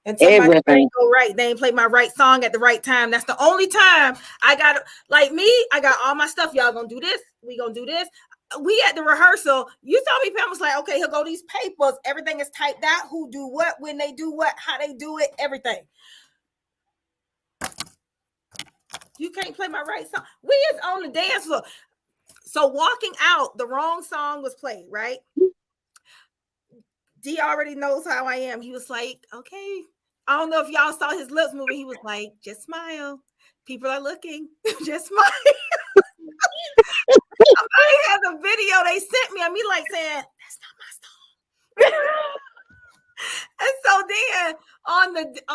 somebody didn't go right. They ain't play my right song at the right time. That's the only time I got, like me, I got all my stuff. Y'all gonna do this. We gonna do this. We at the rehearsal, you saw me, Pam was like, okay, here go these papers. Everything is typed out. Who do what, when they do what, how they do it, everything. You can't play my right song. We is on the dance floor. So walking out, the wrong song was played, right? D already knows how I am. He was like, okay. I don't know if y'all saw his lips moving. He was like, just smile. People are looking. Just smile. I had the video they sent me of me like saying, that's not my song. And so then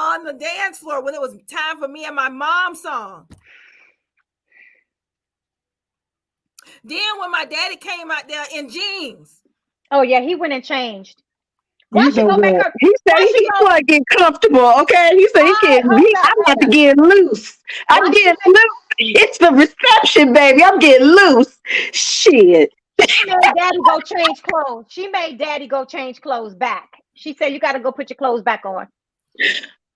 on the dance floor, when it was time for me and my mom's song, then when my daddy came out there in jeans. Oh yeah, he went and changed. He said he's like getting comfortable. Okay, he said I'm about to get loose. I'm getting loose. It's the reception, baby. I'm getting loose. Shit. She made daddy go change clothes. She made daddy go change clothes back. She said you got to go put your clothes back on.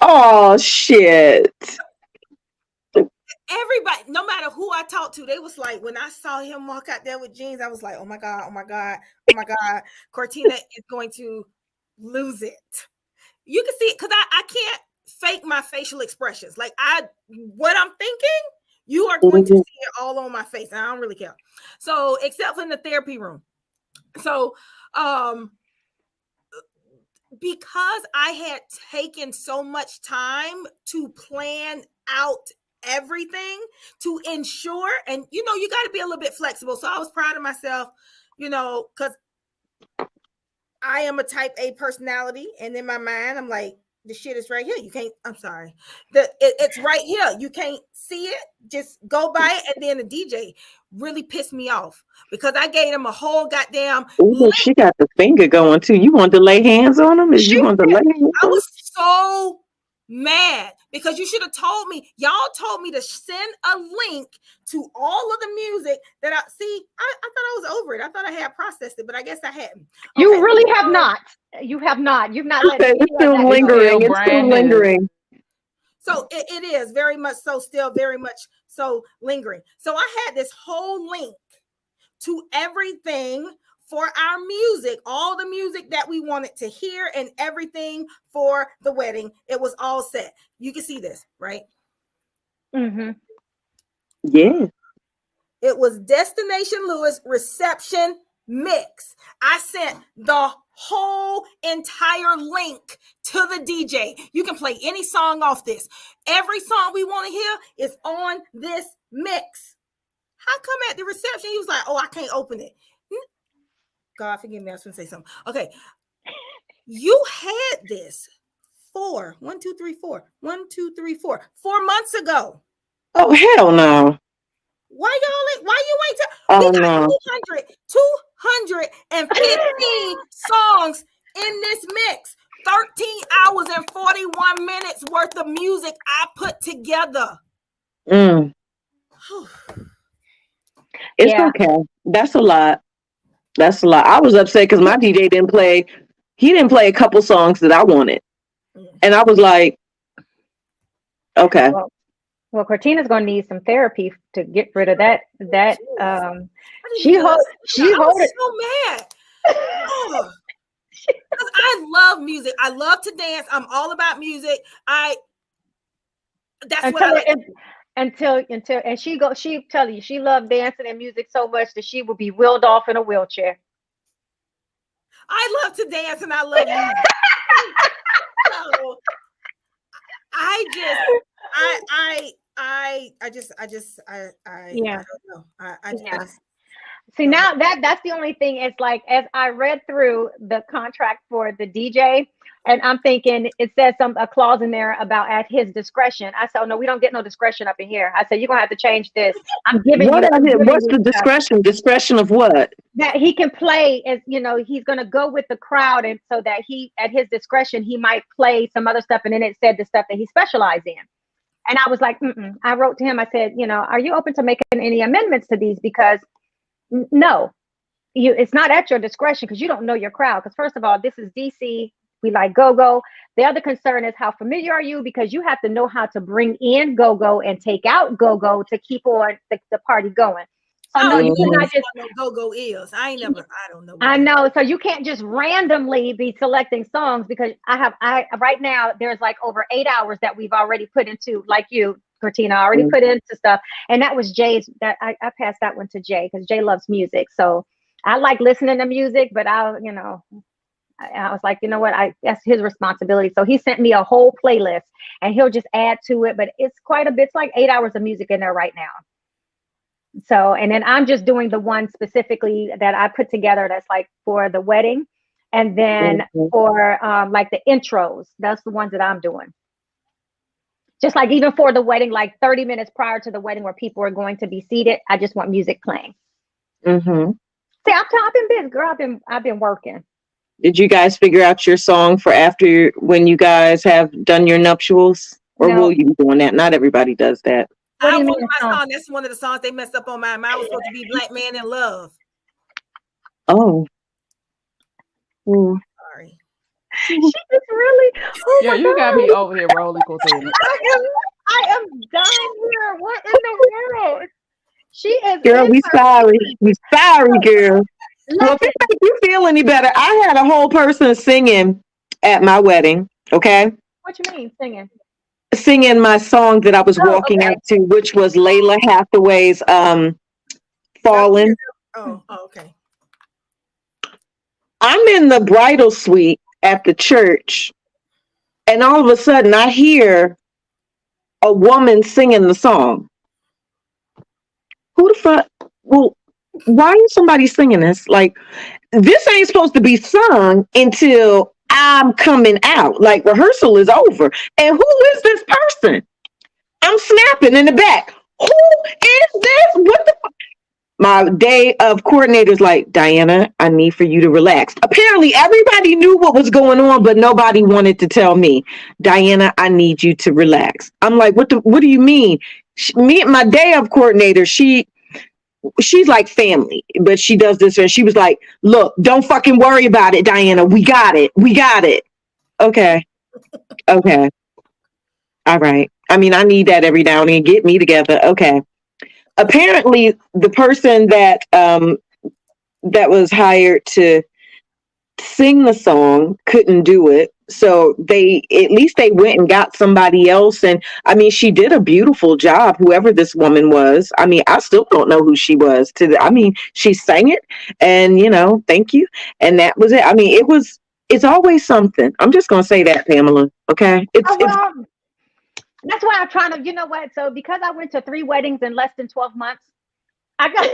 Oh shit. Everybody, no matter who I talked to, they was like, when I saw him walk out there with jeans, I was like, oh my God, oh my God, oh my God. Cortina is going to lose it. You can see it because I can't fake my facial expressions. Like what I'm thinking, you are going to see it all on my face. And I don't really care. So except for in the therapy room. So because I had taken so much time to plan out everything to ensure, and you know, you got to be a little bit flexible. So I was proud of myself, you know, because I am a type A personality, and in my mind, I'm like, the shit is right here. You can't, I'm sorry. It's right here. You can't see it. Just go by it. And then the DJ really pissed me off because I gave him a whole goddamn. Ooh, she got the finger going too. You want to lay hands on him? You want to lay hands on him? I was so mad because you should have told me. Y'all told me to send a link to all of the music that I see. I thought I was over it. I thought I had processed it, but I guess I hadn't. Okay. You really have not. You have not. You've not let it. It's still lingering. It's still lingering. So it is very much so, still very much so lingering. So I had this whole link to everything for our music, all the music that we wanted to hear and everything for the wedding. It was all set. You can see this, right? Mm-hmm. Yeah. It was Destination Lewis reception mix. I sent the whole entire link to the DJ. You can play any song off this. Every song we want to hear is on this mix. How come at the reception he was like, oh, I can't open it? God forgive me, I was going to say something. Okay. You had this 4 months ago. Oh, hell no. Why you ain't Oh, we got no. 215 songs in this mix. 13 hours and 41 minutes worth of music I put together. It's okay. That's a lot. I was upset because my DJ didn't play a couple songs that I wanted. And I was like, okay. Well, Cortina's going to need some therapy to get rid of that. She hold it. So mad. Oh, 'cause I love music. I love to dance. I'm all about music. That's what I like. Until and she tell you she loved dancing and music so much that she would be wheeled off in a wheelchair. I love to dance and I love music. So, Yeah. I don't know. Yeah. See, now that's the only thing. It's like, as I read through the contract for the DJ, and I'm thinking it says a clause in there about at his discretion. I said, oh, no, we don't get no discretion up in here. I said, you're gonna have to change this. I'm giving What's you the discretion? Discretion of what? That he can play, as he's gonna go with the crowd, and so that he, at his discretion, he might play some other stuff. And then it said the stuff that he specialized in. And I was like, I wrote to him. I said, are you open to making any amendments to these? Because no, it's not at your discretion, because you don't know your crowd. Because first of all, this is DC. We like go-go. The other concern is, how familiar are you? Because you have to know how to bring in go-go and take out go-go to keep on the party going. So no, you cannot just go-go is. I don't know. I know. So you can't just randomly be selecting songs, because I right now there's like over 8 hours that we've already put into, like you, Cortina, already put into stuff. And that was Jay's, that I passed that one to Jay, because Jay loves music. So I like listening to music, but I was like, you know what? That's his responsibility. So he sent me a whole playlist, and he'll just add to it. But it's quite a bit. It's like 8 hours of music in there right now. So, and then I'm just doing the one specifically that I put together that's like for the wedding. And then for like the intros, that's the ones that I'm doing. Just like even for the wedding, like 30 minutes prior to the wedding where people are going to be seated, I just want music playing. Mm-hmm. See, I've been busy, girl. I've been working. Did you guys figure out your song for after, when you guys have done your nuptials? Or will you be doing that? Not everybody does that. What do you mean? My song. That's one of the songs they messed up on mine. Mine was supposed to be Black Man in Love. Oh. Sorry. She is really. Oh yeah, you got me over here rolling, Cortina. I am done here. What in the world? She is. Girl, we sorry. We sorry, girl. Well, if it makes you feel any better, I had a whole person singing at my wedding. Okay. What you mean singing? Singing my song that I was walking out to, which was Layla Hathaway's "Fallen." Oh, okay. I'm in the bridal suite at the church, and all of a sudden I hear a woman singing the song. Who the fuck? Well, why is somebody singing this? Like, this ain't supposed to be sung until I'm coming out. Like, rehearsal is over. And who is this person? I'm snapping in the back. Who is this? What the fuck? My day of coordinators like, Diana, I need for you to relax. Apparently, everybody knew what was going on, but nobody wanted to tell me. Diana, I need you to relax. I'm like, what do you mean? My day of coordinator, she's like family, but she does this, and she was like, look, don't fucking worry about it, Diana. We got it. Okay. All right. I mean, I need that every now and then. Get me together. Okay. Apparently, the person that was hired to sing the song couldn't do it. So they went and got somebody else. And I mean, she did a beautiful job, whoever this woman was. I mean, I still don't know who she was. She sang it, and thank you. And that was it. I mean, it's always something. I'm just going to say that, Pamela. Okay. That's why I'm trying to, you know what? So because I went to 3 weddings in less than 12 months, I got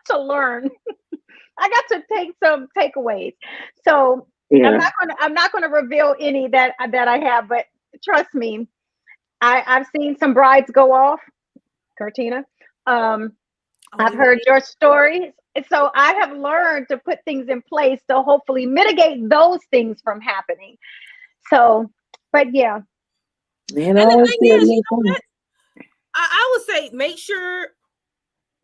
to learn. I got to take some takeaways. So yeah. I'm not gonna reveal any that I have, but trust me, I've seen some brides go off, Cortina. I've heard your stories. So I have learned to put things in place to hopefully mitigate those things from happening. So, but yeah. And the thing is, you know what? I would say make sure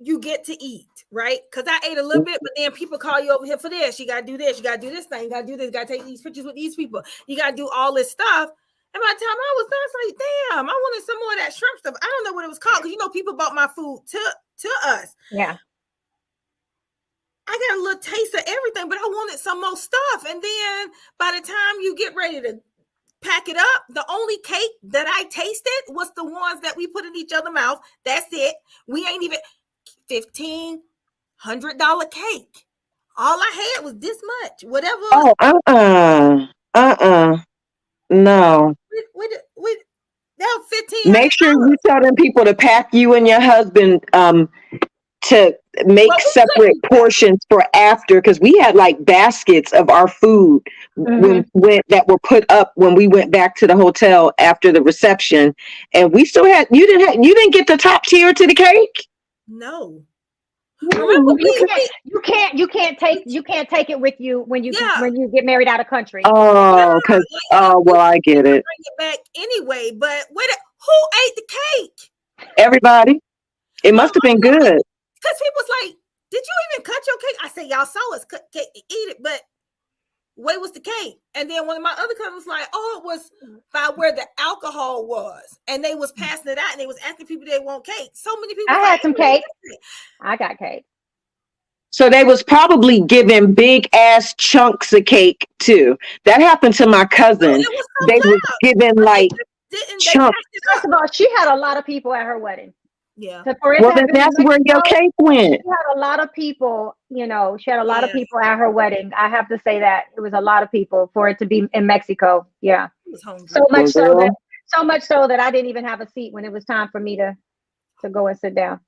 you get to eat, right? Because I ate a little bit, but then people call you over here for this. You got to do this. You got to do this thing. You got to do this. You got to take these pictures with these people. You got to do all this stuff. And by the time I was done, it's like, damn, I wanted some more of that shrimp stuff. I don't know what it was called because, people bought my food to us. Yeah. I had a little taste of everything, but I wanted some more stuff. And then by the time you get ready to pack it up, the only cake that I tasted was the ones that we put in each other's mouth. That's it. We ain't even $1,500 cake. All I had was this much. Whatever. Oh, no. With that was $1,500. Make sure you tell them people to pack you and your husband to make separate portions for after, because we had like baskets of our food when that were put up when we went back to the hotel after the reception, and we still had you didn't get the top tier to the cake. No. Remember, you can't take it with you when you get married out of country. Oh, because well, I get it. Bring it back anyway, but who ate the cake? Everybody. It must have been good. Because he was like, "Did you even cut your cake?" I said, "Y'all saw us cut cake and eat it, but where was the cake?" And then one of my other cousins was like, "Oh, it was by where the alcohol was," and they was passing it out, and they was asking people they want cake. So many people. I had some cake. I got cake. So they was probably giving big ass chunks of cake too. That happened to my cousin. They was giving like chunks. First of all, she had a lot of people at her wedding. Yeah. Well, then that's where your cake went. She had a lot of people, she had a lot of people at her wedding. I have to say that it was a lot of people for it to be in Mexico. Yeah. So much so that I didn't even have a seat when it was time for me to go and sit down.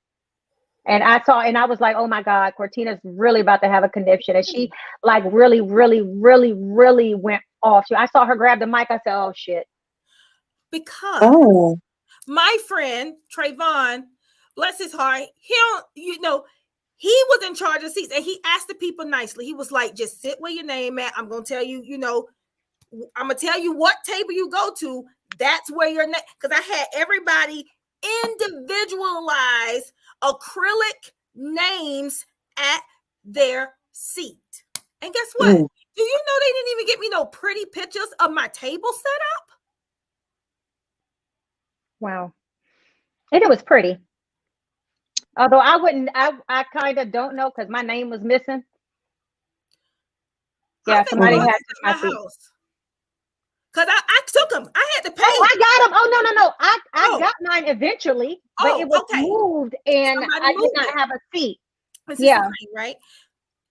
And I was like, oh my God, Cortina's really about to have a conniption. And she like really, really, really, really went off. I saw her grab the mic. I said, oh shit. Because my friend Trayvon, bless his heart, he was in charge of seats, and he asked the people nicely. He was like, just sit where your name at. I'm gonna tell you, I'm gonna tell you what table you go to. That's where your name, because I had everybody individualize acrylic names at their seat. And guess what? Do you know they didn't even get me no pretty pictures of my table set up? Wow. And it was pretty. Although I kind of don't know because my name was missing. Yeah, somebody had my house. Because I took them. I had to pay. Oh, I got them. Oh, no. I got mine eventually, but it was moved and I did not have a seat. Yeah. Right.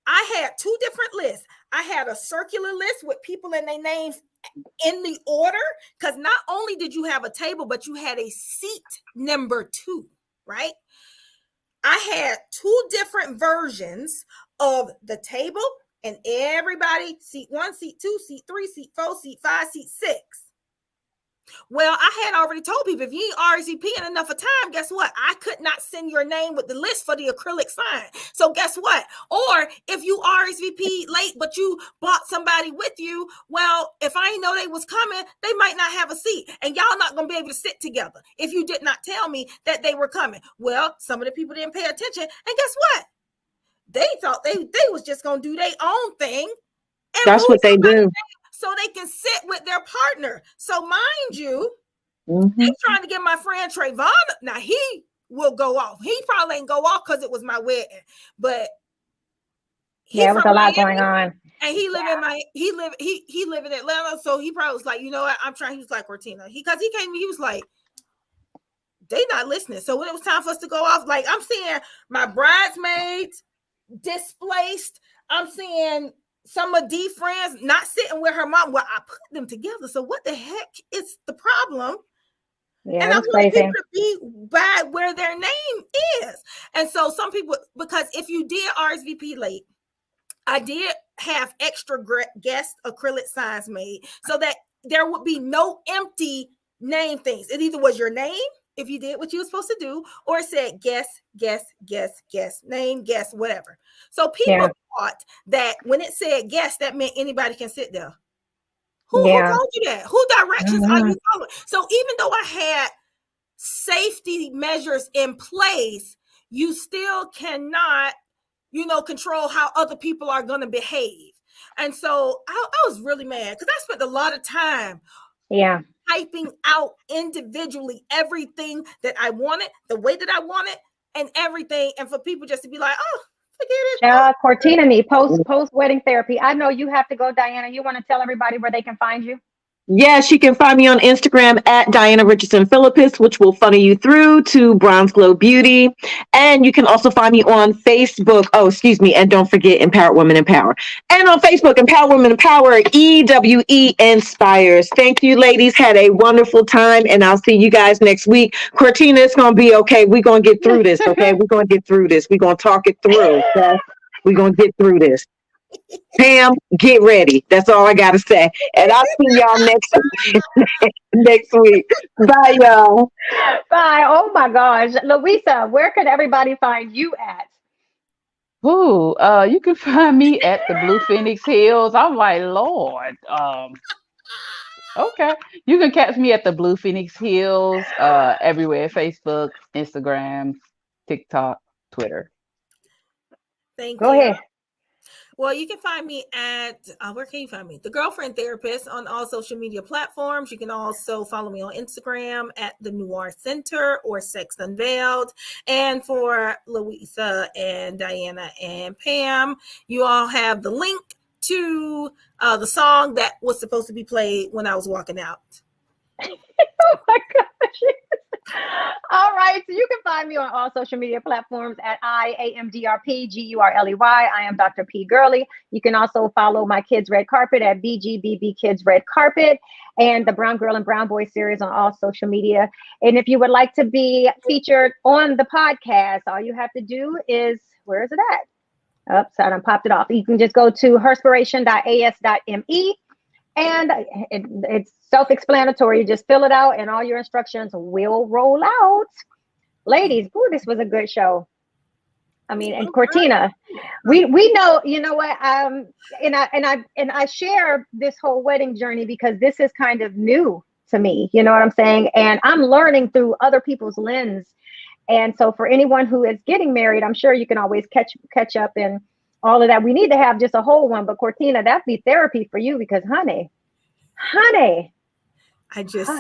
I had two different lists. I had a circular list with people and their names in the order, because not only did you have a table, but you had a seat number 2, right? I had 2 different versions of the table, and everybody, seat 1, seat 2, seat 3, seat 4, seat 5, seat 6. Well, I had already told people, if you ain't RSVPing enough of time, guess what? I could not send your name with the list for the acrylic sign. So guess what? Or if you RSVP late, but you brought somebody with you, well, if I didn't know they was coming, they might not have a seat. And y'all not going to be able to sit together if you did not tell me that they were coming. Well, some of the people didn't pay attention. And guess what? They thought they was just going to do their own thing. And that's what they do. So they can sit with their partner. So mind you, they're trying to get my friend Trayvon. Now he will go off. He probably ain't go off because it was my wedding, but it was a lot going on. And he live in Atlanta. So he probably was like, you know what? I'm trying. He was like, Cortina, because he came. He was like, they not listening. So when it was time for us to go off, like I'm seeing my bridesmaids displaced. I'm seeing some of Dee friends not sitting with her mom. Well, I put them together. So what the heck is the problem? Yeah, and I want people to be by where their name is. And so some people, because if you did RSVP late, I did have extra guest acrylic signs made so that there would be no empty name things. It either was your name, if you did what you were supposed to do, or it said guest, name, guest, whatever. So people thought that when it said guest, that meant anybody can sit there. Who told you that? Who directions are you following? So even though I had safety measures in place, you still cannot, control how other people are going to behave. And so I was really mad because I spent a lot of time typing out individually everything that I wanted, the way that I wanted, and everything. And for people just to be like, oh, forget it. Cortina need post wedding therapy. I know you have to go, Diana. You want to tell everybody where they can find you? Yes, you can find me on Instagram at Diana Richardson Philippus, which will funnel you through to Bronze Glow Beauty. And you can also find me on Facebook. Oh, excuse me. And don't forget Empowered Women Empower. And on Facebook, Empowered Women Empower, EWE Inspires. Thank you, ladies. Had a wonderful time. And I'll see you guys next week. Cortina, it's going to be okay. We're going to get through this, okay? We're going to get through this. We're going to talk it through. Okay? We're going to get through this. Pam, get ready. That's all I got to say. And I'll see y'all next week. Bye, y'all. Bye. Oh, my gosh. Louisa, where can everybody find you at? Ooh, you can find me at the Blue Phoenix Hills. I'm like, Lord. Okay. You can catch me at the Blue Phoenix Hills everywhere. Facebook, Instagram, TikTok, Twitter. Thank Go you. ahead. Well, you can find me at, where can you find me? The Girlfriend Therapist on all social media platforms. You can also follow me on Instagram at The Noir Center or Sex Unveiled. And for Louisa and Diana and Pam, you all have the link to the song that was supposed to be played when I was walking out. Oh my gosh. All right. So you can find me on all social media platforms at IAMDRPGURLEY. I am Dr. P. Gurley. You can also follow my Kids Red Carpet at BGBB Kids Red Carpet and the Brown Girl and Brown Boy series on all social media. And if you would like to be featured on the podcast, all you have to do is, where is it at? Oops, I done popped it off. You can just go to herspiration.as.me. And it's self-explanatory. You just fill it out and all your instructions will roll out. Ladies, ooh, this was a good show. I mean, and Cortina, we know, you know what, and I share this whole wedding journey because this is kind of new to me, you know what I'm saying? And I'm learning through other people's lens. And so for anyone who is getting married, I'm sure you can always catch up and all of that. We need to have just a whole one, but Cortina, that'd be therapy for you because honey, I just,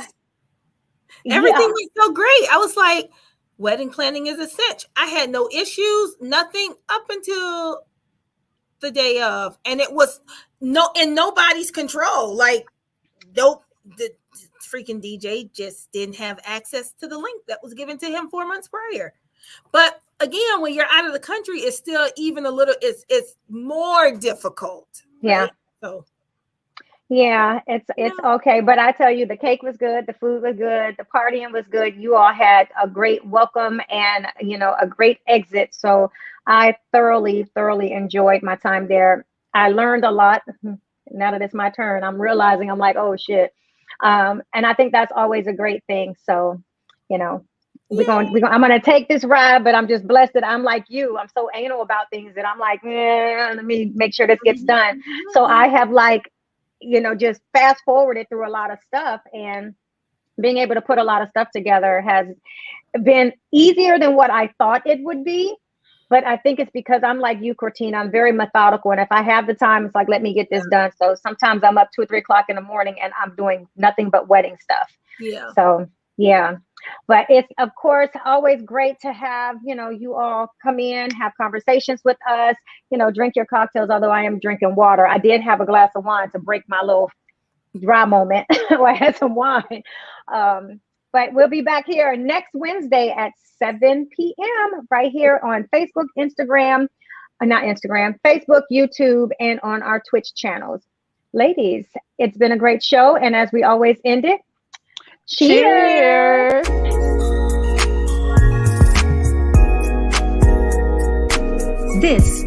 everything went so great. I was like, wedding planning is a cinch. I had no issues, nothing up until the day of, and it was in nobody's control. Like, nope, the freaking DJ just didn't have access to the link that was given to him 4 months prior. But again, when you're out of the country, it's still even a little, it's more difficult. Yeah. Right? So. Yeah, it's okay. But I tell you, the cake was good. The food was good. The partying was good. You all had a great welcome and, you know, a great exit. So I thoroughly enjoyed my time there. I learned a lot. Now that it's my turn, I'm realizing I'm like, oh shit. And I think that's always a great thing. So, you know, I'm going to take this ride, but I'm just blessed that I'm like you. I'm so anal about things that I'm like, let me make sure this gets done. So I have like, you know, just fast forwarded through a lot of stuff, and being able to put a lot of stuff together has been easier than what I thought it would be. But I think it's because I'm like you, Cortina. I'm very methodical. And if I have the time, it's like, let me get this done. So sometimes I'm up 2 or 3 o'clock in the morning and I'm doing nothing but wedding stuff. Yeah. So, yeah. But it's, of course, always great to have, you know, you all come in, have conversations with us, you know, drink your cocktails, although I am drinking water. I did have a glass of wine to break my little dry moment where I had some wine. But we'll be back here next Wednesday at 7 p.m. right here on Facebook, Facebook, YouTube, and on our Twitch channels. Ladies, it's been a great show. And as we always end it, cheers. This